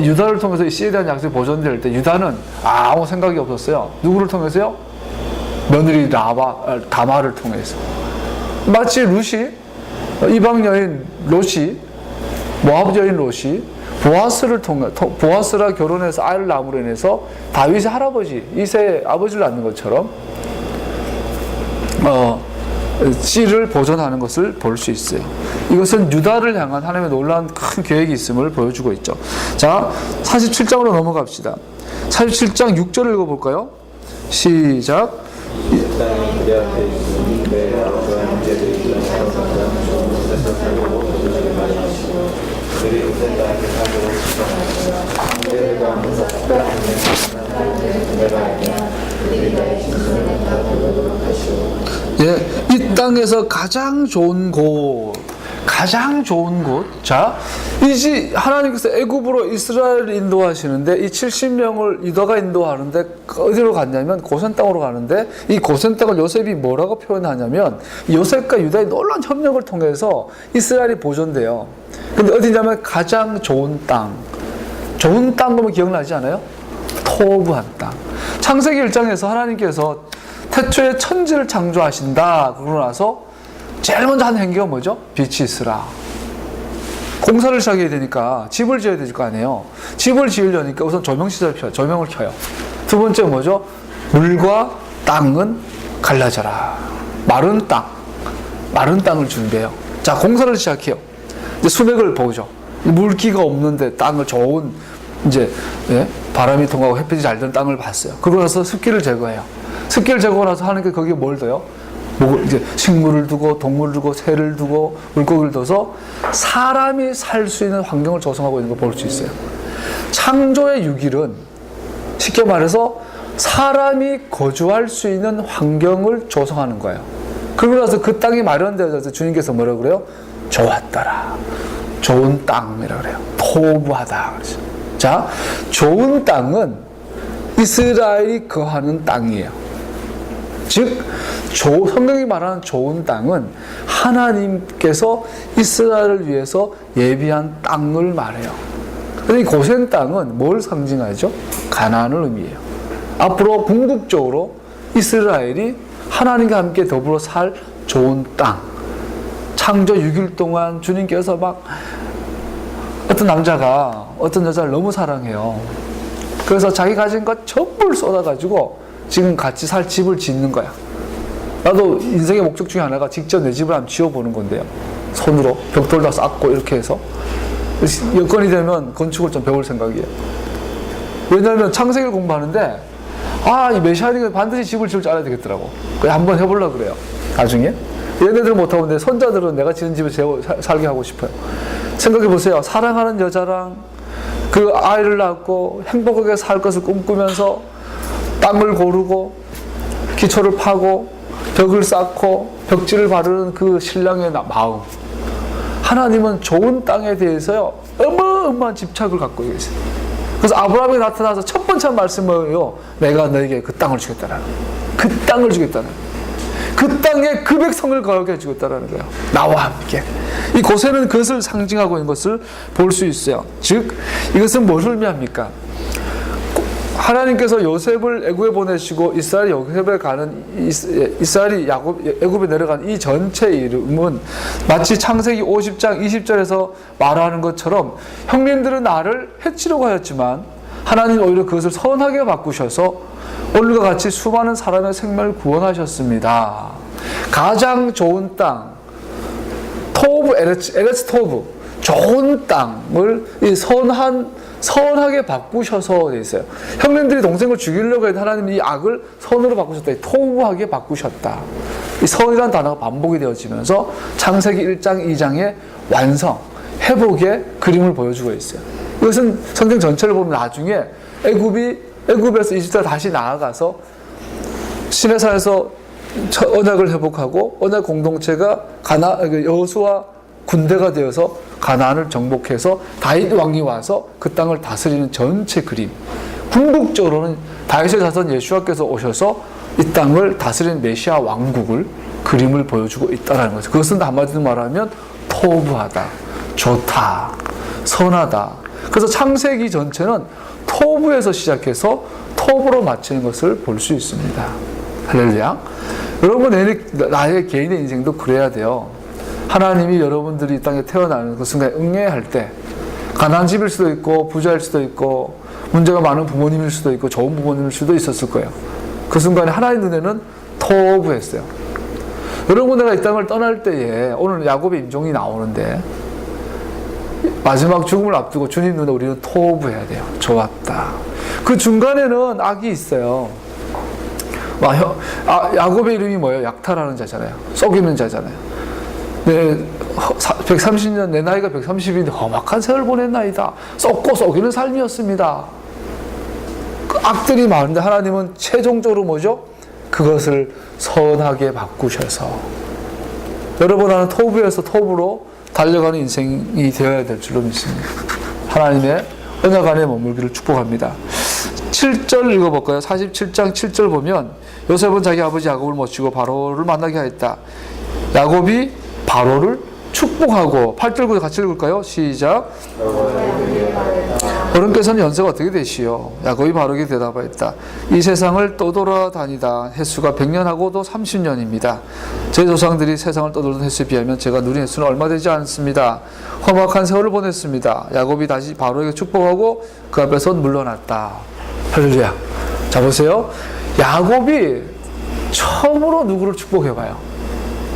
유다를 통해서 씨에 대한 약속이 보존될 때 유다는 아무 생각이 없었어요. 누구를 통해서요? 며느리 다마를 통해서. 마치 룻이, 이방 여인 롯이, 모압 여인 롯이 보아스라 결혼해서 아이를 낳음으로 인해서 다윗의 할아버지 이새의 아버지를 낳는 것처럼 씨를 보존하는 것을 볼 수 있어요. 이것은 유다를 향한 하나님의 놀라운 큰 계획이 있음을 보여주고 있죠. 자, 47장으로 넘어갑시다. 47장 6절을 읽어볼까요? 시작. 예, 이 땅에서 가장 좋은 곳, 가장 좋은 곳. 자, 이제 하나님께서 애굽으로 이스라엘을 인도하시는데 이 70명을 유다가 인도하는데 어디로 갔냐면 고센 땅으로 가는데 이 고센 땅을 요셉이 뭐라고 표현하냐면 요셉과 유다의 놀라운 협력을 통해서 이스라엘이 보존돼요. 근데 어디냐면 가장 좋은 땅. 좋은 땅 보면 기억나지 않아요? 토부한 땅. 창세기 1장에서 하나님께서 태초에 천지를 창조하신다. 그러고 나서 제일 먼저 한 행위가 뭐죠? 빛이 있으라. 공사를 시작해야 되니까 집을 지어야 될 거 아니에요. 집을 지으려니까 우선 조명시설을 켜요. 조명을 켜요. 두 번째 뭐죠? 물과 땅은 갈라져라. 마른 땅. 마른 땅을 준비해요. 자, 공사를 시작해요. 이제 수맥을 보죠. 물기가 없는데 땅을 좋은 이제 바람이 통하고 햇빛이 잘 드는 땅을 봤어요. 그러고 나서 습기를 제거해요. 습기를 제거하고 나서 하나님께 거기에 뭘 둬요? 이제 식물을 두고 동물을 두고 새를 두고 물고기를 둬서 사람이 살 수 있는 환경을 조성하고 있는 걸 볼 수 있어요. 창조의 6일은 쉽게 말해서 사람이 거주할 수 있는 환경을 조성하는 거예요. 그러고 나서 그 땅이 마련되어서 주님께서 뭐라고 그래요? 좋았더라. 좋은 땅이라고 그래요. 토부하다. 자, 좋은 땅은 이스라엘이 거하는 땅이에요. 즉, 성경이 말하는 좋은 땅은 하나님께서 이스라엘을 위해서 예비한 땅을 말해요. 이 고센 땅은 뭘 상징하죠? 가나안을 의미해요. 앞으로 궁극적으로 이스라엘이 하나님과 함께 더불어 살 좋은 땅. 창조 6일 동안 주님께서 막 어떤 남자가 어떤 여자를 너무 사랑해요. 그래서 자기 가진 것 전부를 쏟아가지고 지금 같이 살 집을 짓는 거야. 나도 인생의 목적 중에 하나가 직접 내 집을 한번 지어보는 건데요. 손으로 벽돌 다 쌓고 이렇게 해서 여건이 되면 건축을 좀 배울 생각이에요. 왜냐하면 창세기를 공부하는데 이 메시아니가 반드시 집을 지을 줄 알아야 되겠더라고. 그래서 한번 해보려고 그래요. 나중에 얘네들은 못하고 내 손자들은 내가 지은 집에 살게 하고 싶어요. 생각해보세요. 사랑하는 여자랑 그 아이를 낳고 행복하게 살 것을 꿈꾸면서 땅을 고르고 기초를 파고 벽을 쌓고 벽지를 바르는 그 신랑의 마음. 하나님은 좋은 땅에 대해서요 어마어마한 집착을 갖고 계세요. 그래서 아브라함이 나타나서 첫 번째 말씀을요, 내가 너에게 그 땅을 주겠다라는, 그 땅을 주겠다는, 그 땅에 그 백성을 거하게 해주겠다라는 거예요. 나와 함께. 이 고센은 그것을 상징하고 있는 것을 볼 수 있어요. 즉, 이것은 뭘 의미합니까? 하나님께서 요셉을 애굽에 보내시고 이스라엘이 요셉에 가는 이스라엘이 애굽에 내려간 이 전체 이름은 마치 창세기 50장 20절에서 말하는 것처럼 형님들은 나를 해치려고 하였지만 하나님 오히려 그것을 선하게 바꾸셔서 오늘과 같이 수많은 사람의 생명을 구원하셨습니다. 가장 좋은 땅, 토브 에레츠 토브, 좋은 땅을 이 선하게 바꾸셔서 돼 있어요. 형님들이 동생을 죽이려고 해도 하나님이 이 악을 선으로 바꾸셨다. 토부하게 바꾸셨다. 이 선이라는 단어가 반복이 되어지면서 창세기 1장, 2장의 완성, 회복의 그림을 보여주고 있어요. 이것은 성경 전체를 보면 나중에 애굽에서 이집트가 다시 나아가서 시내산에서 언약을 회복하고 언약 공동체가 여호수아 군대가 되어서 가나안을 정복해서 다윗 왕이 와서 그 땅을 다스리는 전체 그림. 궁극적으로는 다윗의 자손 예수와께서 오셔서 이 땅을 다스리는 메시아 왕국을 그림을 보여주고 있다는 거죠. 그것은 한마디로 말하면 토부하다, 좋다, 선하다. 그래서 창세기 전체는 토부에서 시작해서 토부로 마치는 것을 볼 수 있습니다. 할렐루야. 여러분, 나의 개인의 인생도 그래야 돼요. 하나님이 여러분들이 이 땅에 태어나는 그 순간에 응애할 때 가난한 집일 수도 있고 부자일 수도 있고 문제가 많은 부모님일 수도 있고 좋은 부모님일 수도 있었을 거예요. 그 순간에 하나님 눈에는 토부했어요. 여러분, 내가 이 땅을 떠날 때에 오늘 야곱의 임종이 나오는데 마지막 죽음을 앞두고 주님 눈에 우리는 토부해야 돼요. 좋았다. 그 중간에는 악이 있어요. 야곱의 이름이 뭐예요? 약탈하는 자잖아요. 썩이는 자잖아요. 130년, 내 나이가 130인데 험악한 세월 보낸 나이다. 썩고 썩이는 삶이었습니다. 그 악들이 많은데 하나님은 최종적으로 뭐죠? 그것을 선하게 바꾸셔서 여러분, 나는 토부에서 토부로 달려가는 인생이 되어야 될 줄로 믿습니다. 하나님의 언약 안에 머물기를 축복합니다. 7절 읽어볼까요? 47장 7절 보면 요셉은 자기 아버지 야곱을 모시고 바로를 만나게 하였다. 야곱이 바로를 축복하고 8절 같이 읽을까요? 시작. 어른께서는 연세가 어떻게 되시오? 야곱이 바로에게 대답하였다. 이 세상을 떠돌아다니다 횟수가 100년하고도 30년입니다. 제 조상들이 세상을 떠돌던 횟수에 비하면 제가 누린 횟수는 얼마 되지 않습니다. 험악한 세월을 보냈습니다. 야곱이 다시 바로에게 축복하고 그 앞에서 물러났다. 할렐루야. 자, 보세요. 야곱이 처음으로 누구를 축복해봐요.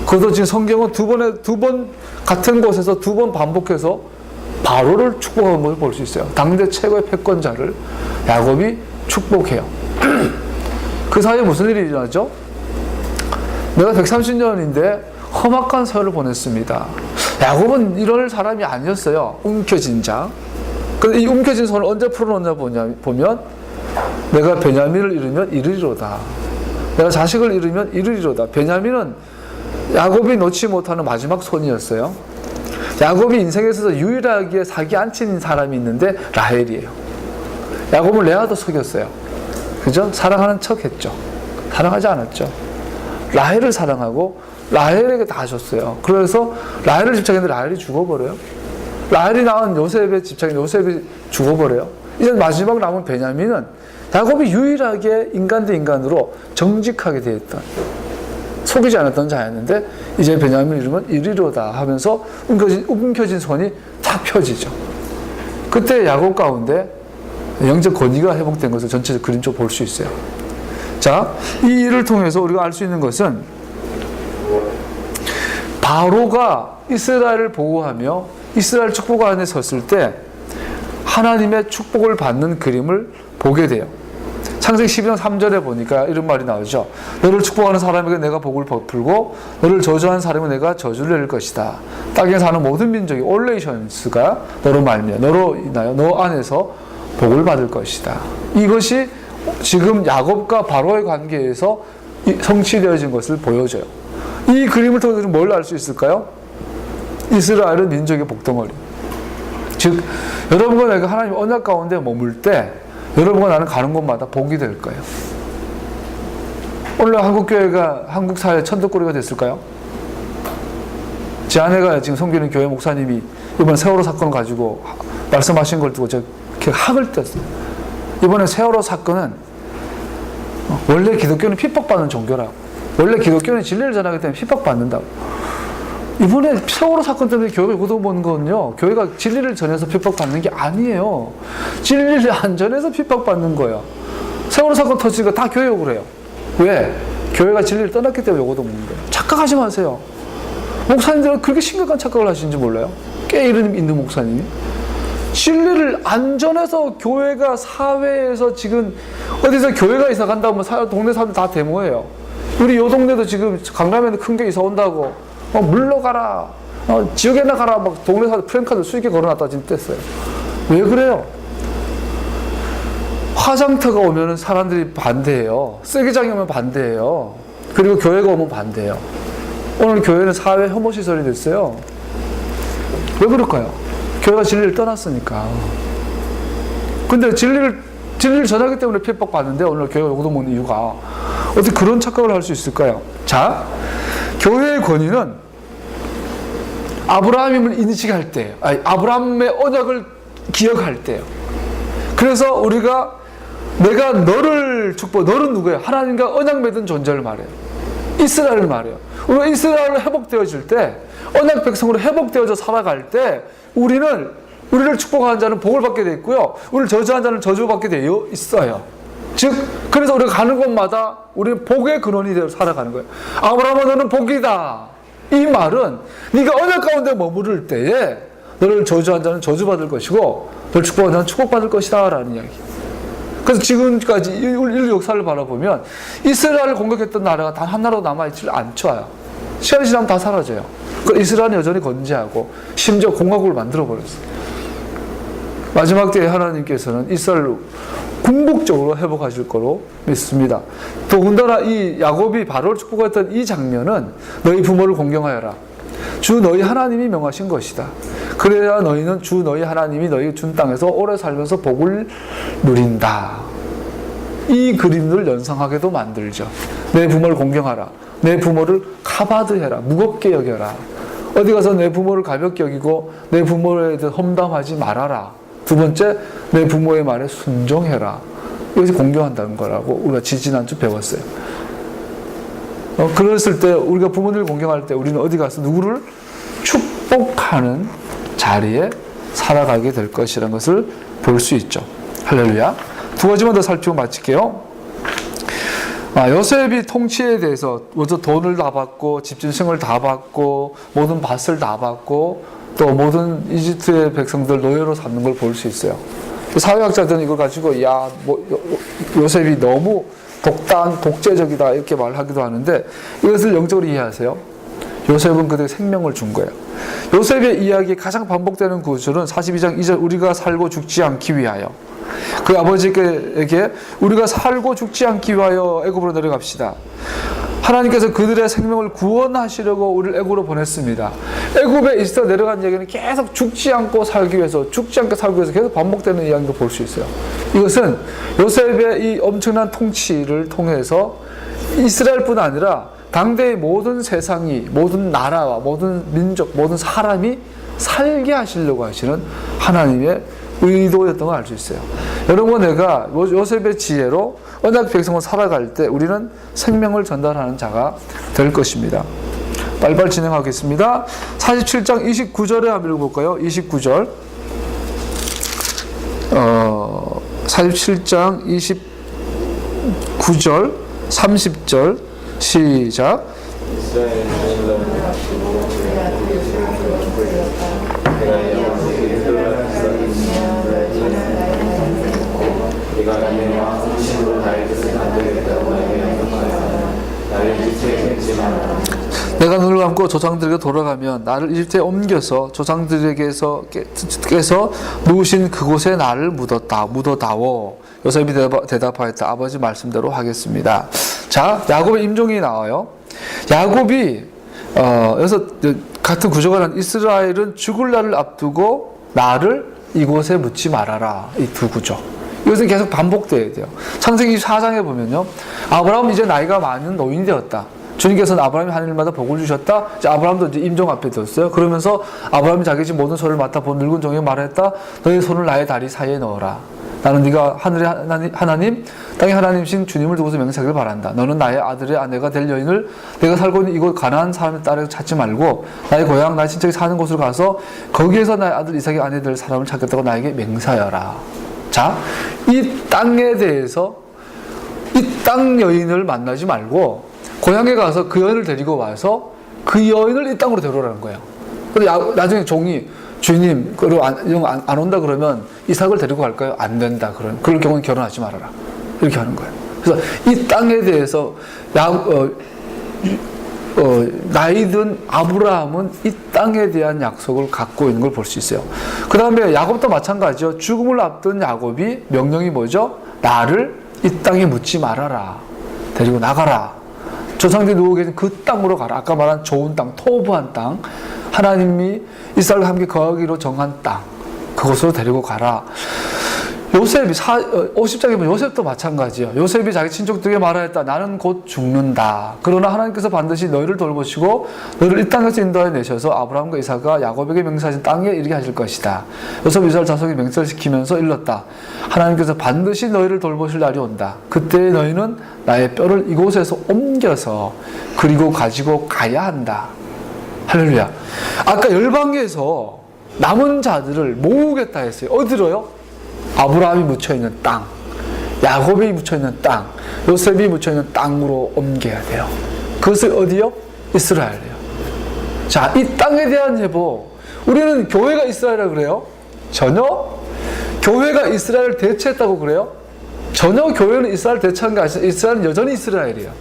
그것도 지금 성경은 두 번 같은 곳에서 두 번 반복해서 바로를 축복하는 것을 볼 수 있어요. 당대 최고의 패권자를 야곱이 축복해요. 그 사이에 무슨 일이 일어나죠? 내가 130년인데 험악한 세월을 보냈습니다. 야곱은 이럴 사람이 아니었어요. 움켜진 자. 근데 이 움켜진 손을 언제 풀어놓냐 보면 내가 베냐민을 잃으면 이르리로다. 내가 자식을 잃으면 이르리로다. 베냐민은 야곱이 놓지 못하는 마지막 손이었어요. 야곱이 인생에 있어서 유일하게 사기 안 친 사람이 있는데 라헬이에요. 야곱은 레아도 속였어요. 그죠? 사랑하는 척 했죠. 사랑하지 않았죠. 라헬을 사랑하고 라헬에게 다 줬어요. 그래서 라헬을 집착했는데 라헬이 죽어버려요. 라헬이 낳은 요셉에 집착했는데 요셉이 죽어버려요. 이제 마지막 남은 베냐민은 야곱이 유일하게 인간 대 인간으로 정직하게 되었던, 속이지 않았던 자였는데 이제 베냐민을 이루면 이리로다 하면서 움켜진 손이 다 펴지죠. 그때 야곱 가운데 영적 권위가 회복된 것을 전체 그림적으로 볼 수 있어요. 자, 이 일을 통해서 우리가 알 수 있는 것은 바로가 이스라엘을 보호하며 이스라엘 축복 안에 섰을 때 하나님의 축복을 받는 그림을 보게 돼요. 창세기 12장 3절에 보니까 이런 말이 나오죠. 너를 축복하는 사람에게 내가 복을 베풀고 너를 저주하는 사람에게 내가 저주를 내릴 것이다. 땅에 사는 모든 민족이 올레이션스가 너로 말미암아 너로 인하여 너 안에서 복을 받을 것이다. 이것이 지금 야곱과 바로의 관계에서 성취되어진 것을 보여줘요. 이 그림을 통해서 뭘 알 수 있을까요? 이스라엘은 민족의 복덩어리. 즉 여러분과 내가 하나님의 언약 가운데 머물 때 여러분과 나는 가는 곳마다 복이 될 거예요. 오늘 한국교회가 한국 사회 천덕거리가 됐을까요? 제 아내가 지금 섬기는 교회 목사님이 이번 세월호 사건을 가지고 말씀하신 걸 두고 제가 학을 떴어요. 이번에 세월호 사건은 원래 기독교는 핍박받는 종교라고. 원래 기독교는 진리를 전하기 때문에 핍박받는다고. 이번에 세월호 사건 때문에 교회가 고통받는 거는요, 교회가 진리를 전해서 핍박받는 게 아니에요. 진리를 안 전해서 핍박받는 거예요. 세월호 사건 터지니까 다 교회 욕을 해요. 왜? 교회가 진리를 떠났기 때문에 요거도 먹는 거예요. 착각하지 마세요. 목사님들은 그렇게 심각한 착각을 하시는지 몰라요? 꽤 이름 있는 목사님이. 진리를 안 전해서 교회가 사회에서 지금 어디서 교회가 이사 간다면 동네 사람들 다 데모해요. 우리 요 동네도 지금 강남에도 큰 게 이사 온다고 물러가라, 지역에 나가라, 막 동네 사람 프랭카드 수익에 걸어놨다 지금 뗐어요. 왜 그래요? 화장터가 오면 사람들이 반대해요. 쓰레기장이 오면 반대해요. 그리고 교회가 오면 반대해요. 오늘 교회는 사회 혐오 시설이 됐어요. 왜 그럴까요? 교회가 진리를 떠났으니까. 근데 진리를 전하기 때문에 핍박받는데 오늘 교회가 요구도 먹는 이유가 어떻게 그런 착각을 할 수 있을까요? 자, 교회의 권위는 아브라함임을 인식할 때, 아브라함의 언약을 기억할 때요. 그래서 우리가 내가 너를 너는 누구예요? 하나님과 언약 맺은 존재를 말해요. 이스라엘을 말해요. 우리가 이스라엘로 회복되어질 때, 언약 백성으로 회복되어져 살아갈 때, 우리를 축복하는 자는 복을 받게 되어 있고요. 우리를 저주하는 자는 저주받게 되어 있어요. 즉, 그래서 우리가 가는 곳마다 우리는 복의 근원이 되어 살아가는 거예요. 아브라함아, 너는 복이다. 이 말은 네가 언약 가운데 머무를 때에 너를 저주한 자는 저주받을 것이고 너를 축복한 자는 축복받을 것이다 라는 이야기. 그래서 지금까지 인류 역사를 바라보면 이스라엘을 공격했던 나라가 단 한 나라도 남아있지 않죠. 시간이 지나면 다 사라져요. 이스라엘은 여전히 건재하고 심지어 공화국을 만들어버렸어요. 마지막 때에 하나님께서는 이스라엘을 궁극적으로 회복하실 거로 믿습니다. 더군다나 이 야곱이 바로를 축복했던 이 장면은 너희 부모를 공경하여라. 주 너희 하나님이 명하신 것이다. 그래야 너희는 주 너희 하나님이 너희 준 땅에서 오래 살면서 복을 누린다. 이 그림을 연상하게도 만들죠. 내 부모를 공경하라. 내 부모를 카바드해라. 무겁게 여겨라. 어디 가서 내 부모를 가볍게 여기고 내 부모에 대해 험담하지 말아라. 두 번째, 내 부모의 말에 순종해라. 이것이 공경한다는 거라고 우리가 지지난주 배웠어요. 그랬을 때 우리가 부모님을 공경할 때 우리는 어디 가서 누구를 축복하는 자리에 살아가게 될 것이라는 것을 볼 수 있죠. 할렐루야. 두 가지만 더 살피고 마칠게요. 요셉이 통치에 대해서 먼저 돈을 다 받고 집진승을 다 받고 모든 밭을 다 받고 또 모든 이집트의 백성들 노예로 삼는 걸 볼 수 있어요. 사회학자들은 이걸 가지고 요셉이 너무 독재적이다 이렇게 말하기도 하는데 이것을 영적으로 이해하세요. 요셉은 그들의 생명을 준 거예요. 요셉의 이야기에 가장 반복되는 구절은 42장 2절 우리가 살고 죽지 않기 위하여 그 아버지에게 우리가 살고 죽지 않기 위하여 애굽으로 내려갑시다. 하나님께서 그들의 생명을 구원하시려고 우리를 애굽으로 보냈습니다. 애굽에 있어 내려간 얘기는 계속 죽지 않고 살기 위해서 죽지 않게 살기 위해서 계속 반복되는 이야기를 볼 수 있어요. 이것은 요셉의 이 엄청난 통치를 통해서 이스라엘뿐 아니라 당대의 모든 세상이 모든 나라와 모든 민족 모든 사람이 살게 하시려고 하시는 하나님의 의도였던 걸 알 수 있어요. 여러분 내가 요셉의 지혜로 언약 백성을 살아갈 때 우리는 생명을 전달하는 자가 될 것입니다. 빨리빨리 진행하겠습니다. 47장 29절에 한번 읽어볼까요? 29절 47장 29절 30절 시작. 내가 눈을 감고 조상들에게 돌아가면 나를 이집트에 옮겨서 조상들에게서 누우신 그곳에 나를 묻어다오. 요셉이 대답하였다. 아버지 말씀대로 하겠습니다. 자, 야곱의 임종이 나와요. 야곱이 여기서 같은 구조가 난 이스라엘은 죽을 날을 앞두고 나를 이곳에 묻지 말아라. 이 두 구조. 이것은 계속 반복돼야 돼요. 창세기 4장에 보면요. 아브라함은 이제 나이가 많은 노인이 되었다. 주님께서는 아브라함이 하늘마다 복을 주셨다. 이제 아브라함도 이제 임종 앞에 뒀어요. 그러면서 아브라함이 자기 집 모든 소를 맡아본 늙은 종에게 말했다. 너의 손을 나의 다리 사이에 넣어라. 나는 네가 하늘의 하나님, 땅의 하나님이신 주님을 두고서 맹세하길 바란다. 너는 나의 아들의 아내가 될 여인을 내가 살고 있는 이곳 가나안 사람의 딸에게 찾지 말고 나의 고향, 나의 친척이 사는 곳으로 가서 거기에서 나의 아들 이삭의 아내 될 사람을 찾겠다고 나에게 맹세하여라. 자, 이 땅에 대해서 이 땅 여인을 만나지 말고 고향에 가서 그 여인을 데리고 와서 그 여인을 이 땅으로 데려오라는 거예요. 근데 나중에 종이 주인님 그리고 안 온다 그러면 이삭을 데리고 갈까요? 안 된다. 그럴 경우는 결혼하지 말아라. 이렇게 하는 거예요. 그래서 이 땅에 대해서 나이 든 아브라함은 이 땅에 대한 약속을 갖고 있는 걸 볼 수 있어요. 그 다음에 야곱도 마찬가지죠. 죽음을 앞둔 야곱이 명령이 뭐죠? 나를 이 땅에 묻지 말아라. 데리고 나가라. 조상들이 누워 계신 그 땅으로 가라. 아까 말한 좋은 땅, 토부한 땅, 하나님이 이스라엘과 함께 거하기로 정한 땅, 그곳으로 데리고 가라. 요셉이 50장에 보면 요셉도 마찬가지예요. 요셉이 자기 친족들에게 말하였다. 나는 곧 죽는다. 그러나 하나님께서 반드시 너희를 돌보시고 너희를 이 땅에서 인도하여 내셔서 아브라함과 이삭과 야곱에게 맹세하신 땅에 이르게 하실 것이다. 요셉 이스라엘 자손에게 맹세를 시키면서 일렀다. 하나님께서 반드시 너희를 돌보실 날이 온다. 그때 너희는 나의 뼈를 이곳에서 옮겨서 그리고 가지고 가야 한다. 할렐루야. 아까 열방에서 남은 자들을 모으겠다 했어요. 어디로요? 아브라함이 묻혀있는 땅, 야곱이 묻혀있는 땅, 요셉이 묻혀있는 땅으로 옮겨야 돼요. 그것을 어디요? 이스라엘이에요. 자, 이 땅에 대한 예보, 우리는 교회가 이스라엘이라고 그래요? 전혀? 교회가 이스라엘을 대체했다고 그래요? 전혀 교회는 이스라엘을 대체한 게 아니라 이스라엘은 여전히 이스라엘이에요.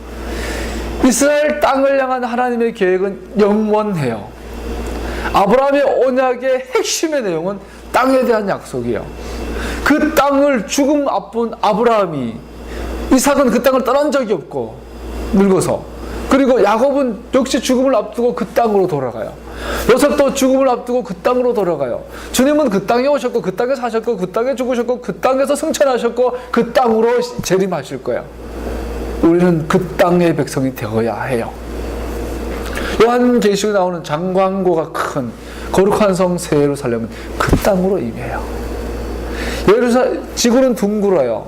이스라엘 땅을 향한 하나님의 계획은 영원해요. 아브라함의 언약의 핵심의 내용은 땅에 대한 약속이에요. 그 땅을 죽음 앞둔 아브라함이, 이삭은 그 땅을 떠난 적이 없고 늙어서, 그리고 야곱은 역시 죽음을 앞두고 그 땅으로 돌아가요. 요셉도 죽음을 앞두고 그 땅으로 돌아가요. 주님은 그 땅에 오셨고 그 땅에 사셨고 그 땅에 죽으셨고 그 땅에서 승천하셨고 그 땅으로 재림하실 거예요. 우리는 그 땅의 백성이 되어야 해요. 요한계시록에 나오는 장광고가 큰 거룩한 성 새 예루살렘은 그 땅으로 임해요. 지구는 둥글어요.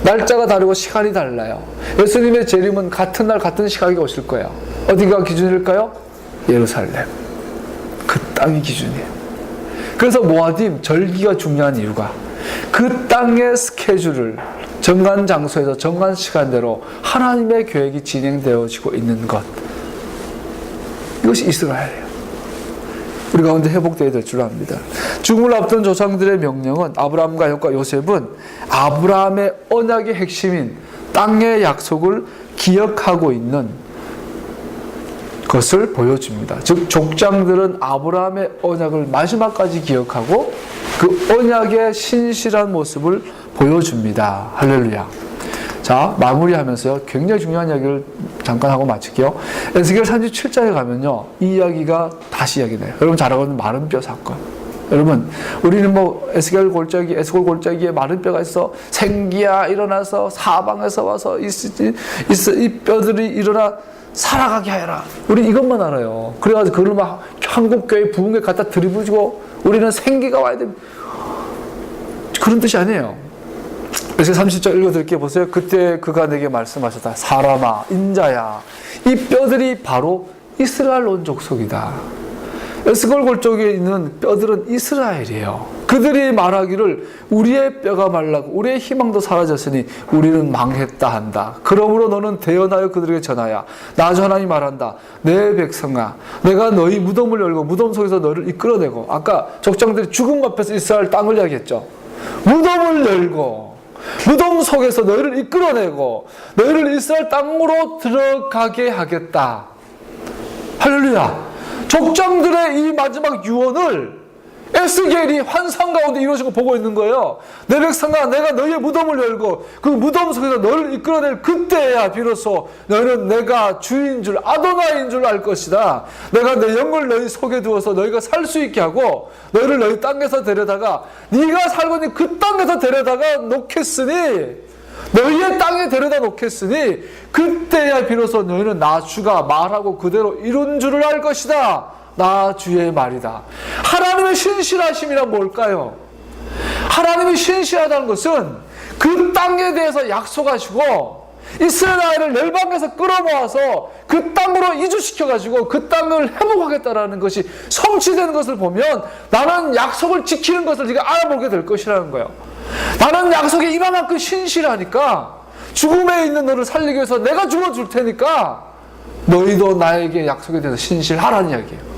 날짜가 다르고 시간이 달라요. 예수님의 재림은 같은 날 같은 시각에 오실 거예요. 어디가 기준일까요? 예루살렘. 그 땅이 기준이에요. 그래서 모아dim 절기가 중요한 이유가 그 땅의 스케줄을 정한 장소에서 정한 시간대로 하나님의 계획이 진행되어지고 있는 것. 이것이 이스라엘이에요. 우리 가운데 회복되어야 될 줄 압니다. 죽음을 앞둔 조상들의 명령은 아브라함과 요셉은 아브라함의 언약의 핵심인 땅의 약속을 기억하고 있는 것을 보여줍니다. 즉 족장들은 아브라함의 언약을 마지막까지 기억하고 그 언약의 신실한 모습을 보여줍니다. 할렐루야. 자, 마무리하면서요, 굉장히 중요한 이야기를 잠깐 하고 마칠게요. 에스겔 37장에 가면요, 이 이야기가 다시 이야기돼요. 여러분 잘 알고 있는 마른 뼈 사건. 여러분, 우리는 뭐 에스겔 골짜기에 마른 뼈가 있어, 생기야 일어나서 사방에서 와서 이 뼈들이 일어나 살아가게 하여라. 우리 이것만 알아요. 그래가지고 그걸 막 한국교회 부흥회 갖다 들이부지고 우리는 생기가 와야 됩니다. 그런 뜻이 아니에요. 그래서 30절 읽어드릴게요. 보세요. 그때 그가 내게 말씀하셨다. 사람아, 인자야, 이 뼈들이 바로 이스라엘 온 족속이다. 에스겔 골짜기에 있는 뼈들은 이스라엘이에요. 그들이 말하기를 우리의 뼈가 말라고 우리의 희망도 사라졌으니 우리는 망했다 한다. 그러므로 너는 대언하여 그들에게 전하여 나 하나님이 말한다. 내 백성아, 내가 너희 무덤을 열고 무덤 속에서 너를 이끌어내고, 아까 족장들이 죽음 앞에서 이스라엘 땅을 이야기했죠. 무덤을 열고 무덤 속에서 너희를 이끌어내고 너희를 이스라엘 땅으로 들어가게 하겠다. 할렐루야. 족장들의 이 마지막 유언을 에스겔이 환상 가운데 이루어진 거 보고 있는 거예요. 내 백성아, 내가 너희의 무덤을 열고 그 무덤 속에서 너희를 이끌어낼 그때야 비로소 너희는 내가 주인 줄, 아도나인 줄 알 것이다. 내가 내 영을 너희 속에 두어서 너희가 살 수 있게 하고 너희를 너희 땅에서 데려다가 네가 살고 있는 그 땅에서 데려다가 놓겠으니, 너희의 땅에 데려다 놓겠으니 그때야 비로소 너희는 나 주가 말하고 그대로 이룬 줄을 알 것이다. 나 주의 말이다. 하나님의 신실하심이란 뭘까요? 하나님이 신실하다는 것은 그 땅에 대해서 약속하시고 이스라엘을 열방에서 끌어모아서 그 땅으로 이주시켜가지고 그 땅을 회복하겠다라는 것이 성취되는 것을 보면 나는 약속을 지키는 것을 네가 알아보게 될 것이라는 거예요. 나는 약속에 이만큼 신실하니까 죽음에 있는 너를 살리기 위해서 내가 죽어줄 테니까 너희도 나에게 약속에 대해서 신실하라는 이야기예요.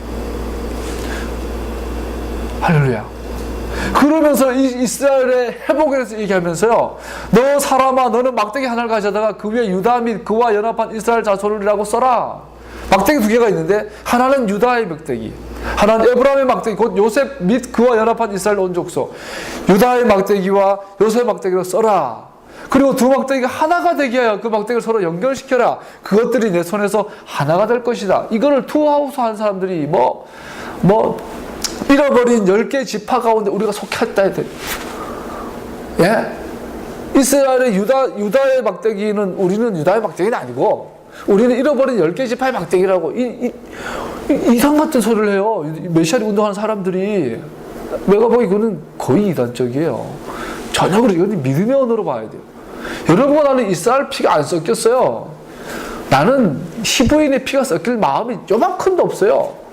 할렐루야. 그러면서 이스라엘의 회복에 대해서 얘기하면서요, 너 사람아, 너는 막대기 하나를 가져다가 그 위에 유다 및 그와 연합한 이스라엘 자손이라고 써라. 막대기 두 개가 있는데 하나는 유다의 막대기, 하나는 에브라임의 막대기, 곧 요셉 및 그와 연합한 이스라엘 온 족속, 유다의 막대기와 요셉의 막대기로 써라. 그리고 두 막대기가 하나가 되게 하여 그 막대기를 서로 연결시켜라. 그것들이 내 손에서 하나가 될 것이다. 이거를 투하우스 한 사람들이 잃어버린 10개 지파 가운데 우리가 속했다 해야 돼. 예? 이스라엘의 유다의 막대기는, 우리는 유다의 막대기는 아니고 우리는 잃어버린 10개 지파의 막대기라고 이상 같은 소리를 해요. 메시아를 운동하는 사람들이. 내가 보기 이거는 거의 이단적이에요. 전혀 그렇게, 이건 믿음의 언어로 봐야 돼요. 여러분과 나는 이스라엘 피가 안 섞였어요. 나는 히브리인의 피가 섞일 마음이 요만큼도 없어요.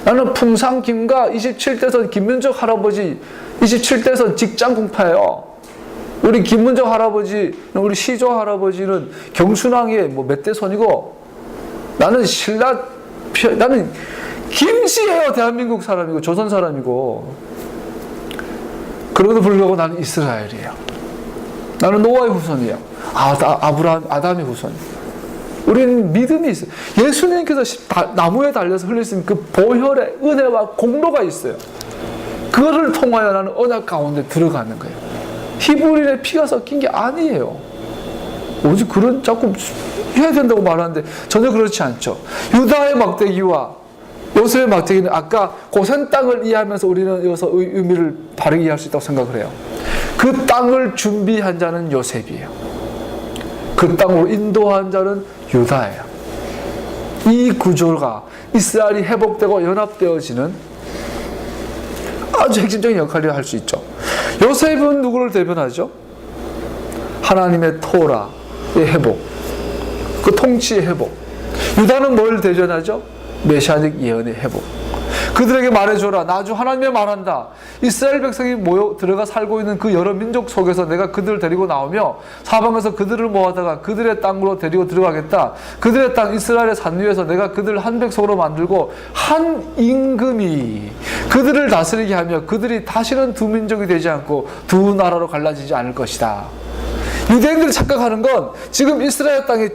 나는 풍상김과 27대선 김문적 할아버지, 27대선 직장 공파예요. 우리 김문적 할아버지, 우리 시조 할아버지는 경순왕의 몇 대선이고, 나는 나는 김씨예요. 대한민국 사람이고 조선 사람이고. 그럼에도 불구하고 나는 이스라엘이에요. 나는 노아의 후손이에요. 아담의 후손이에요. 우리는 믿음이 있어요. 예수님께서 나무에 달려서 흘리신 그 보혈의 은혜와 공로가 있어요. 그거를 통하여 나는 언약 가운데 들어가는 거예요. 히브리인의 피가 섞인 게 아니에요. 오직 그런 자꾸 해야 된다고 말하는데 전혀 그렇지 않죠. 유다의 막대기와 요셉의 막대기는 아까 고센 땅을 이해하면서 우리는 여기서 의미를 바르게 이해할 수 있다고 생각을 해요. 그 땅을 준비한 자는 요셉이에요. 그 땅으로 인도한 자는 유다예요. 이 구조가 이스라엘이 회복되고 연합되어지는 아주 핵심적인 역할을 할 수 있죠. 요셉은 누구를 대변하죠? 하나님의 토라의 회복, 그 통치의 회복. 유다는 뭘 대변하죠? 메시아닉 예언의 회복. 그들에게 말해줘라. 나주 하나님의 말한다. 이스라엘 백성이 모여 들어가 살고 있는 그 여러 민족 속에서 내가 그들을 데리고 나오며 사방에서 그들을 모아다가 그들의 땅으로 데리고 들어가겠다. 그들의 땅 이스라엘의 산 위에서 내가 그들을 한 백성으로 만들고 한 임금이 그들을 다스리게 하며 그들이 다시는 두 민족이 되지 않고 두 나라로 갈라지지 않을 것이다. 유대인들이 착각하는 건 지금 이스라엘 땅이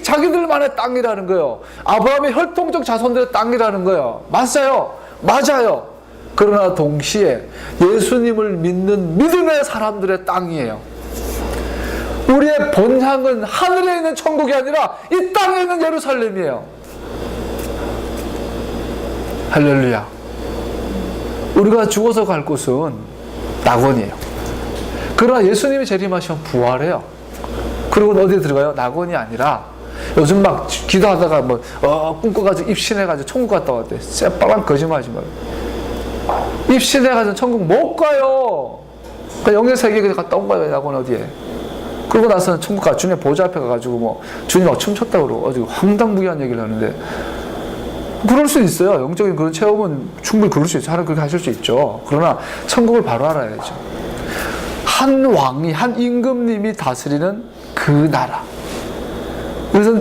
자기들만의 땅이라는 거예요. 아브라함의 혈통적 자손들의 땅이라는 거예요. 맞아요. 그러나 동시에 예수님을 믿는 믿음의 사람들의 땅이에요. 우리의 본향은 하늘에 있는 천국이 아니라 이 땅에 있는 예루살렘이에요. 할렐루야. 우리가 죽어서 갈 곳은 낙원이에요. 그러나 예수님이 재림하시면 부활해요. 그리고 어디에 들어가요? 낙원이 아니라 요즘 막 기도하다가 꿈꿔가지고 입신해가지고 천국 갔다 왔대. 새빨간 거짓말하지 말고. 입신해가지고 천국 못 가요. 그러니까 영의 세계에 갔다 온 거예요. 낙원 어디에. 그러고 나서는 천국 가 주님의 보좌 앞에 가가지고 주님하고 춤췄다고 그러고 아주 황당무계한 얘기를 하는데 그럴 수 있어요. 영적인 그런 체험은 충분히 그럴 수 있어요. 하나님 그렇게 하실 수 있죠. 그러나 천국을 바로 알아야죠. 한 왕이, 한 임금님이 다스리는 그 나라. 그래서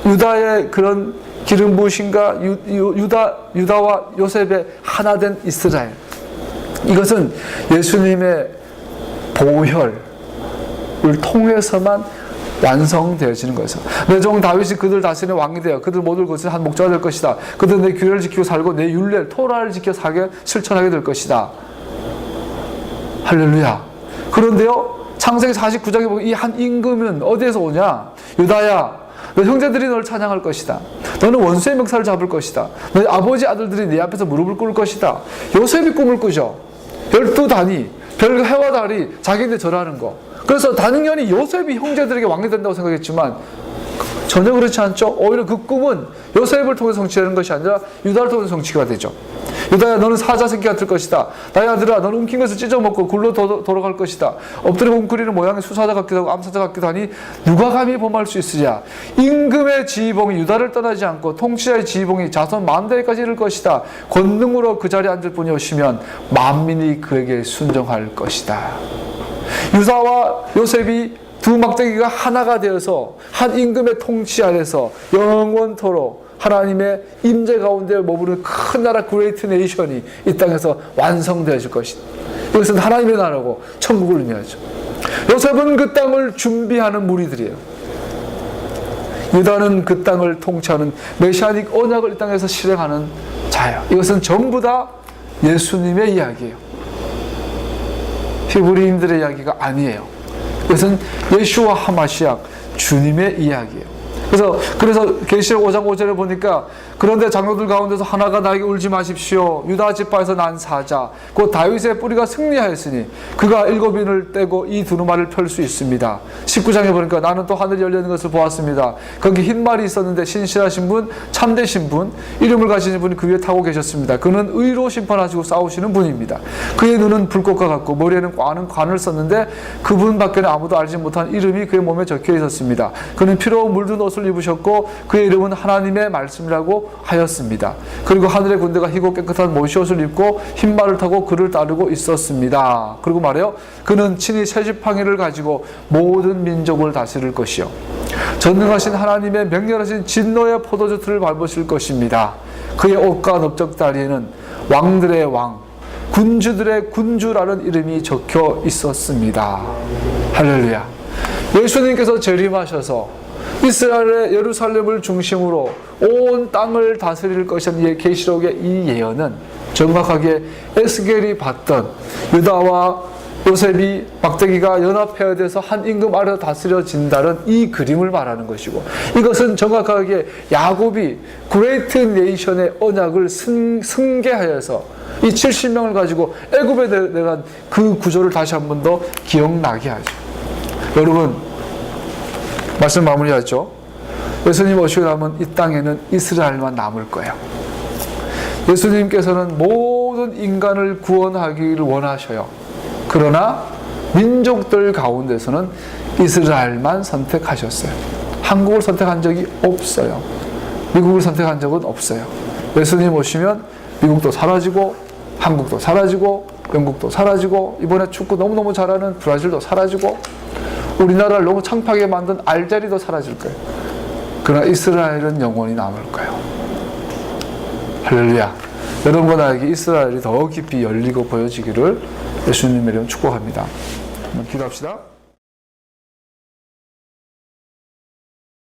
유다의 그런 기름 부으심과 유다와 요셉의 하나된 이스라엘. 이것은 예수님의 보혈을 통해서만 완성되어지는 것이죠. 내 종 다윗이 그들 다스리는 왕이 되어 그들 모두를 거스르는 한 목자가 될 것이다. 그들 내 규례를 지키고 살고 내 율례, 토라를 지켜 실천하게 될 것이다. 할렐루야. 그런데요, 창세기 49장에 보면 이 한 임금은 어디에서 오냐? 유다야, 너 형제들이 너를 찬양할 것이다. 너는 원수의 멱살을 잡을 것이다. 너희 아버지 아들들이 네 앞에서 무릎을 꿇을 것이다. 요셉이 꿈을 꾸죠. 12단이, 별 해와 달이 자기한테 절하는 거. 그래서 당연히 요셉이 형제들에게 왕이 된다고 생각했지만 전혀 그렇지 않죠. 오히려 그 꿈은 요셉을 통해서 성취되는 것이 아니라 유다를 통해서 성취가 되죠. 유다야, 너는 사자 새끼가 될 것이다. 나의 아들아, 너는 움킨 것을 찢어먹고 굴로 돌아갈 것이다. 엎드려 웅크리는 모양의 수사자 같기도 하고 암사자 같기도 하니 누가 감히 범할 수 있으랴. 임금의 지휘봉이 유다를 떠나지 않고 통치자의 지휘봉이 자손 만대까지 이를 것이다. 권능으로 그 자리에 앉을 분이 오시면 만민이 그에게 순종할 것이다. 유다와 요셉이 두 막대기가 하나가 되어서 한 임금의 통치 아래서 영원토록 하나님의 임재 가운데 머무르는 큰 나라 그레이트 네이션이 이 땅에서 완성되어질 것이다. 이것은 하나님의 나라고 천국을 의미하죠. 요셉은 그 땅을 준비하는 무리들이에요. 유다는 그 땅을 통치하는 메시아닉 언약을 이 땅에서 실행하는 자예요. 이것은 전부 다 예수님의 이야기예요. 히브리인들의 이야기가 아니에요. 이것은 예수와 하마시약 주님의 이야기예요. 그래서 계시록 5장 5절에 보니까 그런데 장로들 가운데서 하나가 나에게 울지 마십시오. 유다 지파에서 난 사자 곧 다윗의 뿌리가 승리하였으니 그가 7인을 떼고 이 두루마리를 펼 수 있습니다. 19장에 보니까 나는 또 하늘이 열리는 것을 보았습니다. 거기 흰 말이 있었는데 신실하신 분, 참되신 분, 이름을 가지신 분이 그 위에 타고 계셨습니다. 그는 의로 심판하시고 싸우시는 분입니다. 그의 눈은 불꽃과 같고 머리에는 관을 썼는데 그분밖에는 아무도 알지 못한 이름이 그의 몸에 적혀 있었습니다. 그는 피로 물든 옷을 입으셨고 그의 이름은 하나님의 말씀이라고 하였습니다. 그리고 하늘의 군대가 희고 깨끗한 모시옷을 입고 흰 말을 타고 그를 따르고 있었습니다. 그리고 말해요. 그는 친히 새지팡이를 가지고 모든 민족을 다스릴 것이요 전능하신 하나님의 맹렬하신 진노의 포도주 틀을 밟으실 것입니다. 그의 옷과 넓적다리에는 왕들의 왕, 군주들의 군주라는 이름이 적혀 있었습니다. 할렐루야. 예수님께서 재림하셔서 이스라엘의 예루살렘을 중심으로 온 땅을 다스릴 것이라는 계시록의 이 예언은 정확하게 에스겔이 봤던 유다와 요셉이 막대기가 연합해야 돼서 한 임금 아래로 다스려진다는 이 그림을 말하는 것이고, 이것은 정확하게 야곱이 그레이트 네이션의 언약을 승계하여서 이 70명을 가지고 애굽에 내간 그 구조를 다시 한 번 더 기억나게 하죠. 여러분, 말씀 마무리하죠. 예수님 오시고 나면 이 땅에는 이스라엘만 남을 거예요. 예수님께서는 모든 인간을 구원하기를 원하셔요. 그러나 민족들 가운데서는 이스라엘만 선택하셨어요. 한국을 선택한 적이 없어요. 미국을 선택한 적은 없어요. 예수님 오시면 미국도 사라지고 한국도 사라지고 영국도 사라지고 이번에 축구 너무너무 잘하는 브라질도 사라지고 우리나라를 너무 창피하게 만든 알제리도 사라질 거예요. 그러나 이스라엘은 영원히 남을 거예요. 할렐루야. 여러분과 나에게 이스라엘이 더 깊이 열리고 보여지기를 예수님의 이름 축복합니다. 기도합시다.